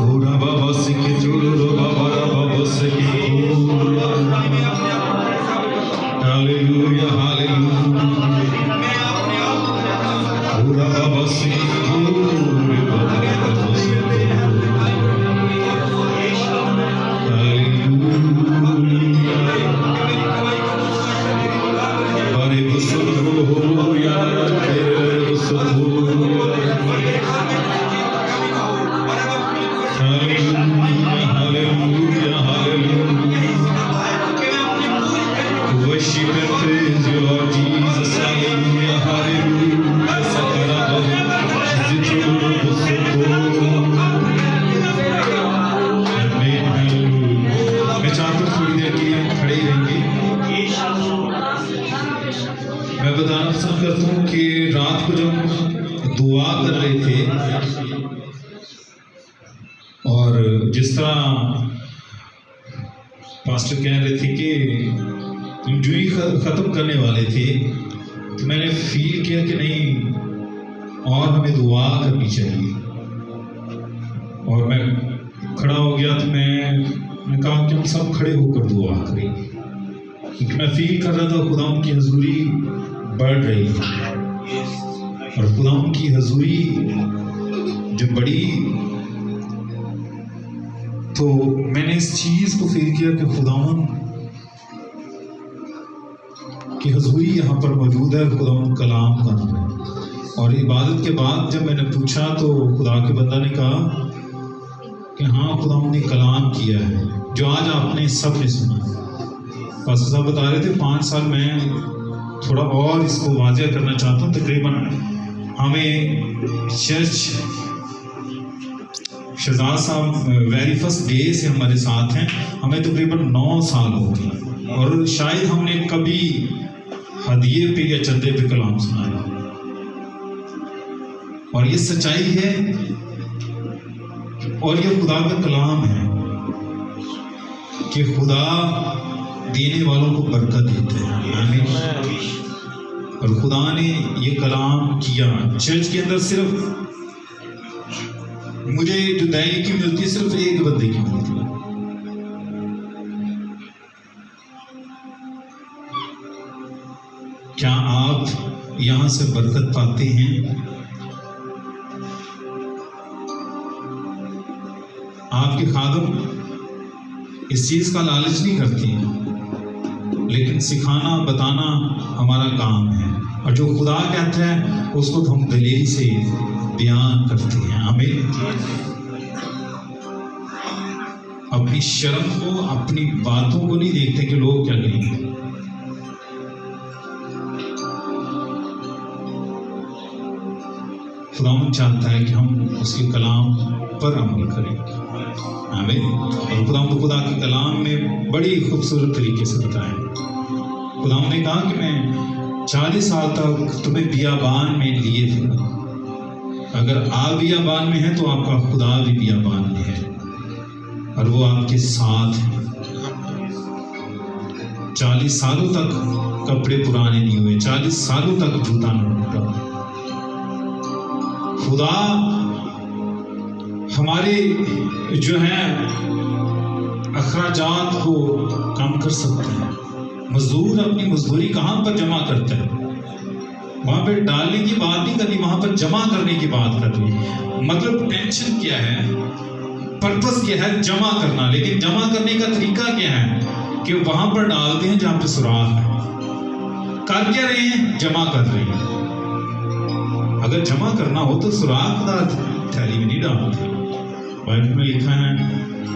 Ora baba siki turu baba baba siki. Hallelujah. Hallelujah. Ora baba siki turu baba baba siki. मैं बताना पसंद करता हूँ कि रात को जब दुआ कर रहे थे और जिस तरह पास्टर कह रहे थे कि हम जो ही ख़त्म करने वाले थे तो मैंने फील किया कि नहीं और हमें दुआ करनी चाहिए और मैं खड़ा हो गया तो मैं कहा कि हम सब खड़े होकर दुआ करेंगे क्योंकि मैं फील कर रहा था खुदा की हजूरी बढ़ रही है और खुदा की हजूरी जो बड़ी तो मैंने इस चीज़ को फील किया कि खुदावन की हजूरी यहाँ पर मौजूद है, खुदावन कलाम कर रहा है। और इबादत के बाद जब मैंने पूछा तो खुदा के बंदा ने कहा कि हाँ खुदावन ने कलाम किया है जो आज आपने सब ने सुना। पास्टर साहब बता रहे थे 5 साल में थोड़ा और इसको वाज़ेह करना चाहता हूँ। तकरीबन हमें चर्च शहजाद साहब वेरी फर्स्ट डे से हमारे साथ हैं, हमें तकरीबन 9 साल हो गए और शायद हमने कभी हदिये पे या चंदे पे कलाम सुनाया और ये सच्चाई है और ये खुदा का कलाम है कि खुदा देने वालों को बरकत देते हैं। आमीन। और खुदा ने ये कलाम किया चर्च के अंदर। सिर्फ मुझे जो दया की मिलती है सिर्फ एक बंदे की मिलती है। क्या आप यहां से बरकत पाते हैं? आपके खादम इस चीज का लालच नहीं करते हैं, लेकिन सिखाना बताना हमारा काम है और जो खुदा कहता है उसको तो हम दलील से बयान करते हैं। आमीन। अपनी शर्म को अपनी बातों को नहीं देखते कि लोग क्या कहेंगे। खुदावंद चाहता है कि हम उसके कलाम पर अमल करें। आमीन। और खुदा के कलाम में बड़ी खूबसूरत तरीके से बताएं। खुदावंद ने कहा कि मैं 40 साल तक तुम्हें बियाबान में लिए थे। अगर आप बियाबान में हैं तो आपका खुदा भी बियाबान में है और वो आपके साथ है। 40 सालों तक कपड़े पुराने नहीं हुए, 40 सालों तक जूता नहीं टूटा। खुदा हमारे जो है अखराजात को कम कर सकते हैं। मजदूर अपनी मजदूरी कहाँ पर जमा करता है? वहाँ पे डालने की बात नहीं करनी, वहाँ पर जमा करने की बात करनी। मतलब टेंशन क्या है, पर्पस क्या है? जमा करना। लेकिन जमा करने का तरीका क्या है कि वहाँ पर डालते हैं जहाँ पे सुराख है। कर क्या रहे हैं? जमा कर रहे हैं। अगर जमा करना हो तो सुराखदार थैली में नहीं डालते। बाइबल में लिखा है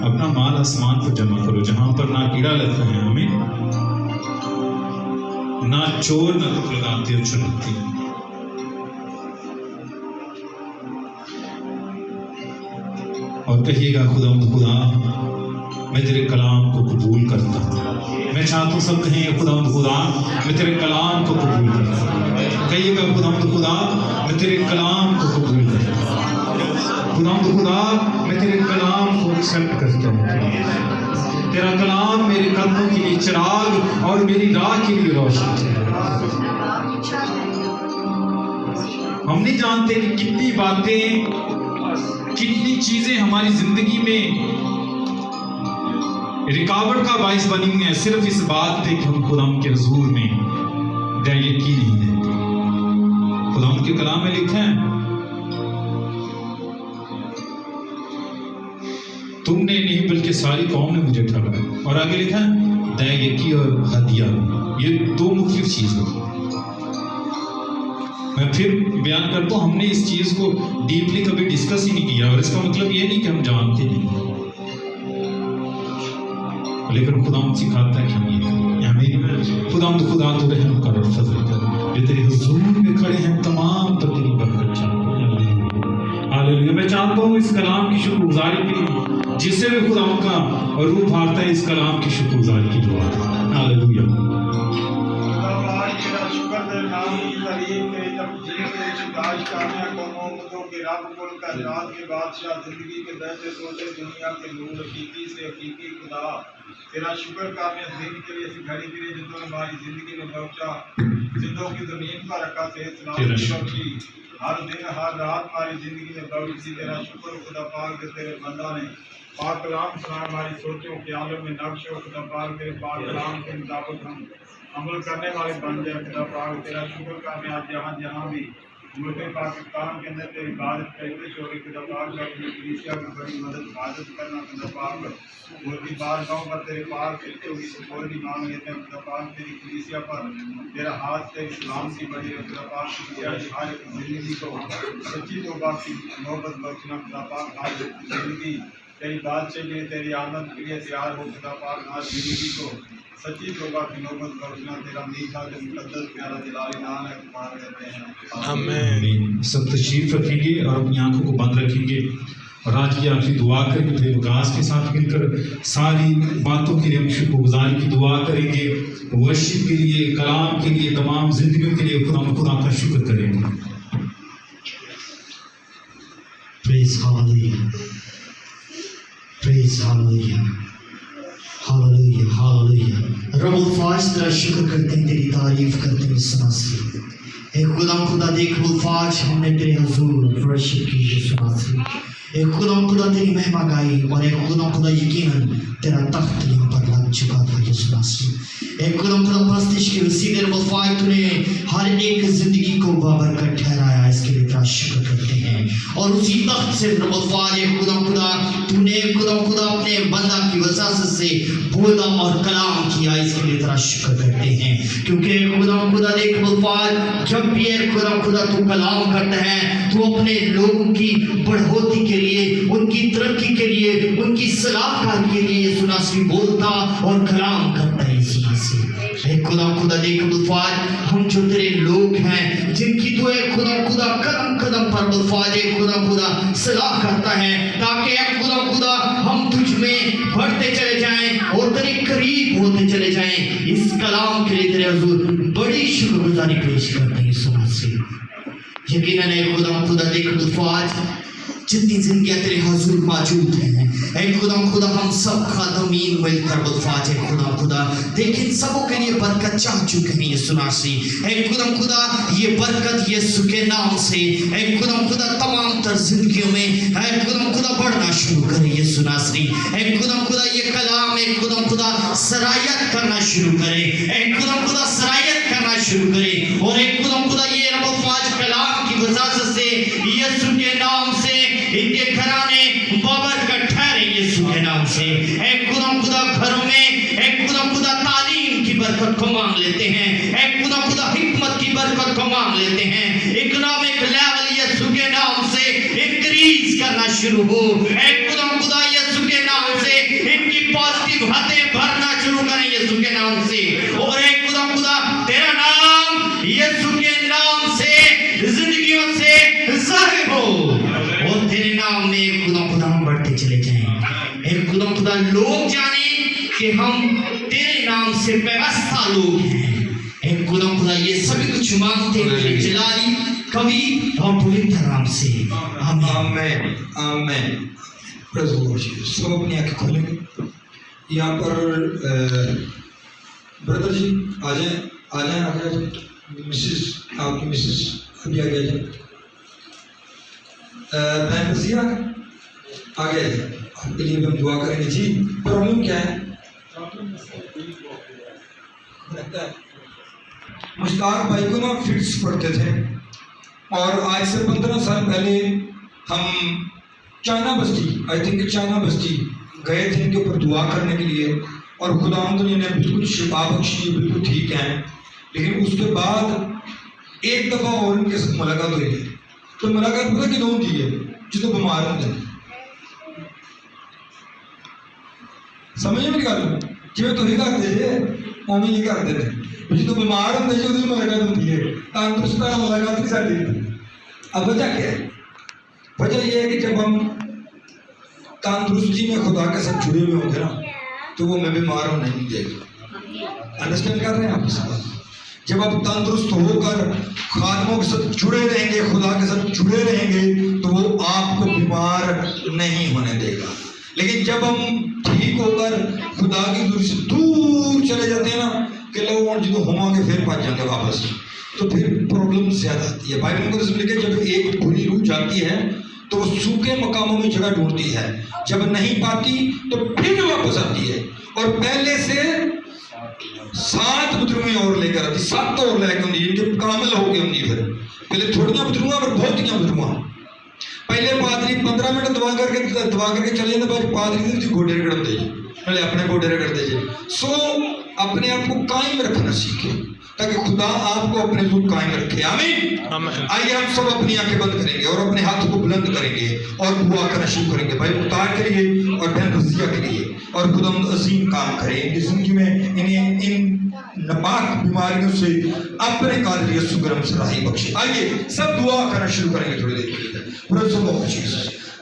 अपना माल आसमान पर जमा करो जहां पर ना कीड़ा लगता है, हमें ना चोर ना तुक लगाते और चुनते। और कहिएगा खुदा मैं तेरे कलाम को कबूल करता हूँ। मैं चाहता हूँ सब कहें खुदा मैं तेरे कलाम को कबूल करता हूँ। कहिएगा खुदा मैं तेरे कलाम को कबूल करता हूँ। खुदा मैं तेरे कलाम को एक्सेप्ट करता हूँ। तेरा कलाम मेरे कदमों के लिए चिराग और मेरी राह के लिए रोशनी है। हम नहीं जानते कि कितनी बातें, कितनी चीजें हमारी जिंदगी में रुकावट का बाइस बनी हुई है, सिर्फ इस बात पे कि हम खुदा के रसूल में यकीन नहीं देते। खुदा के कलाम में लिखा है, तुमने नहीं बल्कि सारी कौम ने मुझे ठहराया। और आगे लिखा है दया यकी और हदिया, ये दो मुख्तलिफ चीज होती। मैं फिर बयान करता हूँ, हमने इस चीज को डीपली कभी डिस्कस ही नहीं किया, और इसका मतलब ये नहीं कि हम जानते नहीं, लेकिन खुदा सिखाता है कि हम ये करें। खुदा तो रहम कर और फजल कर, जो तेरे हुजूर में खड़े हैं तमाम पर तेरी बरकत चाहते हैं। हालेलुया। मैं चाहता हूँ इस कलाम की शुक्रगुजारी के लिए, जिससे भी खुदा का रूह भारता है, इस कलाम की शुक्रगुजारी की दुआ। हालेलुया। जिंदगी के बहते सोते दुनिया के नूर हकीकी से हकीकी खुदा, तेरा शुक्र करने इस दिन के लिए, इस घड़ी के लिए जो तूने हमारी जिंदगी में पहुंचा, जिंदों की जमीन पर रखा से बख्शी, हर दिन हर रात हमारी जिंदगी में बख्शी। तेरा शुक्र खुदा पाक, तेरे बंदा ने पाक कलाम सुना, हमारी सोचों ख्यालों में नक्श हो खुदा पाक, तेरे पाक कलाम के मुताबिक हम अमल करने वाले बन जाए खुदा पाक। तेरा शुक्र करने आज जहाँ भी मुल्क पाकिस्तान के अंदर तेरी इबादत पेश हो रही खुदा पाक, अपनी कलीसिया की बड़ी मदद करना खुदा पाक। मुल्क की बारगाहों पर तेरे पाक हुई सपोर्ट की मांग लेते हैं खुदा पाक। तेरी कलीसिया पर तेरा हाथ, तेरे इस्लाम की बड़ी है खुदा पाक। कलीसिया की हर एक जिंदगी को सच्ची तौबा की मोहब्बत बख्शना खुदा पाक। हर जिंदगी तेरी बात के लिए, तेरी आमद के लिए तैयार हो खुदा पाक। हर जिंदगी को सच्ची तौबा की नौबत बख्शना तेरा मीठा जो मुकद्दस प्यारा जलाली नाम है, मांग लेते हैं आमीन। सब तशरीफ रखेंगे और अपनी आंखों को बंद रखेंगे और आज की आखिरी दुआ करेंगे। फिर विकास के साथ मिलकर सारी बातों के लिए हम शुक्रगुजारी की दुआ करेंगे, वर्शिप के लिए, कलाम के लिए, तमाम जिंदगियों के लिए खुदा का शुक्र करेंगे। Praise Hallelujah. Praise Hallelujah. Hallelujah. Hallelujah. रब अल्फाज तेरा शुक्र करते हैं, तेरी तारीफ करते हैं सुना से। एक खुदा देख अल्फाज हमने तेरे हुजूर वर्शिप की है सुना से। एक खुदा तेरी महिमा गाई, और एक खुदा यकीनन तेरा तख्त यहाँ पर लग चुका था ये सुना से। एक खुदा परस्तिश के वसीले रब अल्फाज तूने हर एक जिंदगी को बाबरकत ठहराया, इसके लिए तेरा शुक्र करते हैं। और उसी तख्त से रब अल्फाज खुदा तूने खुदा अपने बंदा की वजह से बोला और कलाम किया, इसके लिए तेरा शुक्र करते हैं। क्योंकि खुदा देख अल्फाज जब भी खुदा तू कलाम करता है, तू अपने लोगों की बढ़ोतरी के लिए, उनकी तरक्की के लिए, उनकी सलाहकार के लिए सुना सी बोलता और कलाम करता है सुना सी। खुदा देख अल्फाज हम जो तेरे लोग हैं, जिनकी तू खुदा कदम कदम पर अल्फाज खुदा सलाह करता है, ताकि खुदा हम तुझ में बढ़ते चले जाएं और तेरे करीब होते चले जाएं। इस कलाम के लिए तेरे हुजूर बड़ी शुक्रगुजारी पेश करते हैं सुना से। यकीनन खुदा देख अल्फाज जितनी जिंदगियां तेरे हुजूर मौजूद हैं, खुदा हम सब खादमीन मिलकर अल्फाज खुदा देखें सबों के लिए बरकत चाह चुके हैं ये सुना सी। खुदा ये बरकत यीशु के नाम से खुदा तमाम तर जिंदगियों में खुदा बढ़ना शुरू करे ये सुना सी। खुदा ये कलाम खुदा सरायत करना शुरू करे, खुदा सरायत करना शुरू करे। और खुदा ये रब अल्फाज कलाम की वजह से यीशु के नाम से इनके घराने बाबरकत ठहरे यीशु के नाम से। खुदा घरों में खुदा तालीम की बरकत को मांग लेते हैं, खुदा हिकमत की बरकत को मांग लेते हैं। इकोनॉमिक लेवल यीशु के नाम से इंक्रीज करना शुरू हो। खुदा यीशु के नाम से इनकी पॉजिटिव हदें भरना शुरू करें यीशु के नाम से। और खुदा तेरा नाम यीशु के नाम से जिंदगियों से जाहिर हो, और तेरे नाम में खुदा हम बढ़ते चले जाएं। खुदा लोग जाने कि हम तेरे नाम से व्यवस्था लोग हैं। खुदा ये सभी कुछ मांगते हैं जलाली कवि और पवित्र नाम से। आमीन आमीन आमीन। Praise the Lord. सब अपनी आंखें खोलेंगे यहाँ पर ब्रदर जी आ जाए, आ जाए, आ जाए। मिसेस, आपकी मिसेस अभी आ गया। बहन रजिया आ गए, आपके लिए भी हम दुआ करेंगे। जी प्रॉब्लम क्या है? मुश्ताक भाई को ना फिट्स पड़ते थे, और आज से 15 साल पहले हम China Basti, I think China बस्ती गए थे इनके ऊपर दुआ करने के लिए, और खुदावंद ने इन्हें बिल्कुल शिफा बख्शी, बिल्कुल ठीक है। लेकिन उसके बाद एक दफ़ा और इनके साथ मुलाकात हुई है। तो मुलाकात पता किदों होती है? जो बीमार होंगे, समझ मेरी गल, जिवें तुसीं करदे जे उवें ही करदे ने। जो बीमार होंगे जी उसकी मुलाकात होती है, तंदुरुस्त मुलाकात नहीं साडी। अब वजह क्या है? वजह यह है कि जब हम तंदुरुस्ती में खुदा के साथ जुड़े हुए होंगे ना, तो वो हमें बीमार होने नहीं देगा। अंडरस्टैंड कर रहे हैं आप इस बात? जब आप तंदुरुस्त होकर खादमों के साथ जुड़े रहेंगे, खुदा के साथ जुड़े रहेंगे, तो वो आपको बीमार नहीं होने देगा। लेकिन जब हम ठीक होकर खुदा की दूरी से दूर चले जाते हैं ना, कि लोग जो होंगे फिर पहुंच जाते वापस, तो फिर प्रॉब्लम ज्यादा आती है। बाइबल में लिखा, जब एक बुरी रूह जाती है तो वो सूखे मकामों में जगह ढूंढती है, जब नहीं पाती तो फिर वापस आती है, और पहले से 7 बदरूएं और लेकर आती, 7 और लेकर आती, इनके कामिल हो गए होंगी। फिर पहले थोड़ियां बदरूआं और बहुत बदरूआं। पहले पादरी 15 मिनट दुआ करके चले जाते, बाद पादरी ने गोडे रगड़ते जी, पहले अपने गोडे रगड़ते जी। सो अपने आप को कायम रखना सीखे, ताकि खुदा आपको अपने लोग कायम रखे। आमीन। आइए हम सब अपनी आंखें बंद करेंगे और अपने हाथ को बुलंद करेंगे और दुआ करना शुरू करेंगे, भाई मुख्तार के लिए और बहन रजिया के लिए, और खुदा अजीम काम करें इनकी जिंदगी में, इन्हें इन नापाक बीमारियों से अपने कादिर यीशु करम से राही बख्शे। आइए सब दुआ करना शुरू करेंगे थोड़ी देर के लिए।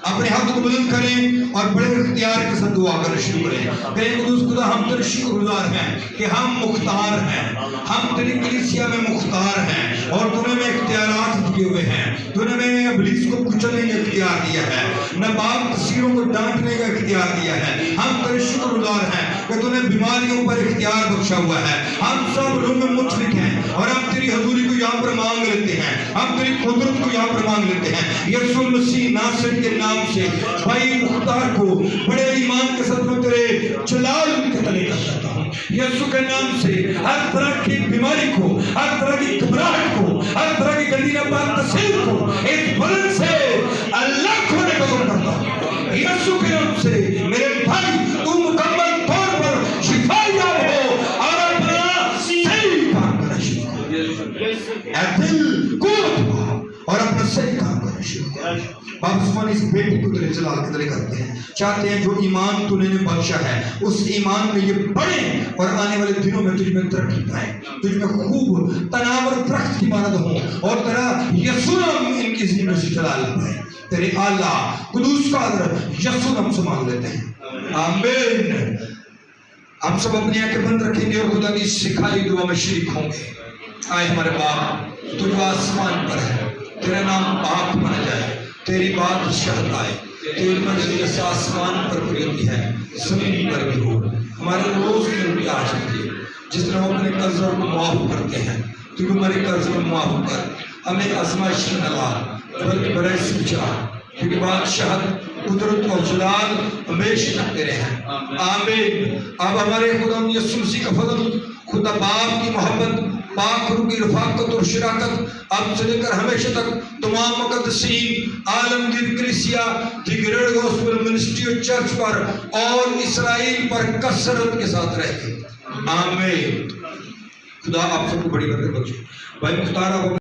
अपने हाथ को बुलंद करें और बड़े इख्तियार के साथ दुआ करना शुरू करें। कहें खुदा हम तेरे शुक्रगुजार हैं कि हम मुख्तार हैं, हम तेरी कलीसिया में मुख्तार हैं, और तूने में इख्तियारात दिए हुए हैं। तूने में इब्लीस को कुचलने का इख्तियार दिया है, नबाब तस्वीरों को डांटने का इख्तियार दिया है। हम तेरे शुक्रगुजार हैं कि तूने बीमारियों पर इख्तियार बख्शा हुआ है। हम सब रूम में मुतफिक हैं और हम तेरी हजूरी को यहाँ पर मांग लेते हैं, हम तेरी कुदरत को यहाँ पर मांग लेते हैं। यीशु मसीह नासरी के नाम से भाई मुख्तार को बड़े ईमान के साथ में तेरे जलाल के तले कर देता हूँ। यीशु के नाम से हर तरह की बीमारी को, हर तरह की घबराहट को, हर तरह की गंदी नापाक तस्वीर को इस बदन से अल्लाह को कबूल करता हूँ। यीशु के नाम से मेरे भाई तू मुकम्मल तौर पर शिफा याब हो और अपना सही काम करना शुरू कर। दिल को और अपना सही काम करना शुरू कर। बाप इस बेटी को तेरे जलाल के तले करते हैं, चाहते हैं जो ईमान तूने ने बख्शा है उस ईमान में ये बढ़े और आने वाले दिनों में तुझ में तरक्की पाए, तुझ में खूब तनावर दरख्त की मानद हो, और तेरा यीशु नाम इनकी जिंदगी से जलाल पाए। तेरे आला कुदूस का यीशु नाम से मांग लेते हैं, आमीन। हम सब अपनी आंखें बंद रखेंगे और खुदा की सिखाई दुआ में शरीक होंगे। आए हमारे बाप, तू जो आसमान पर है, तेरा नाम पाक बन जाए, तेरी बात शहद आए, तेरी मर्जी जैसे आसमान पर भी होती है जमीन पर भी हो। हमारे रोज की रोटी आज होती है, जिस तरह हम अपने कर्जों को माफ करते हैं, तू हमारे कर्ज को माफ कर, हमें आजमाइश में न ला बल्कि बड़े सुचा, क्योंकि बादशाह कुदरत और जलाल हमेशा तेरे हैं, आमीन। अब हमारे खुदा यीशु मसीह का फजल, खुदा बाप की मोहब्बत, पाक रूह की रफाकत और शराकत अब से लेकर हमेशा तक तमाम मुक़द्दसीन आलमगीर कलीसिया the great gospel ministry church पर और इसराइल पर कसरत के साथ रहे, आमीन। खुदा आप सबको बड़ी बरकत बख्शे। भाई मुख्तार आप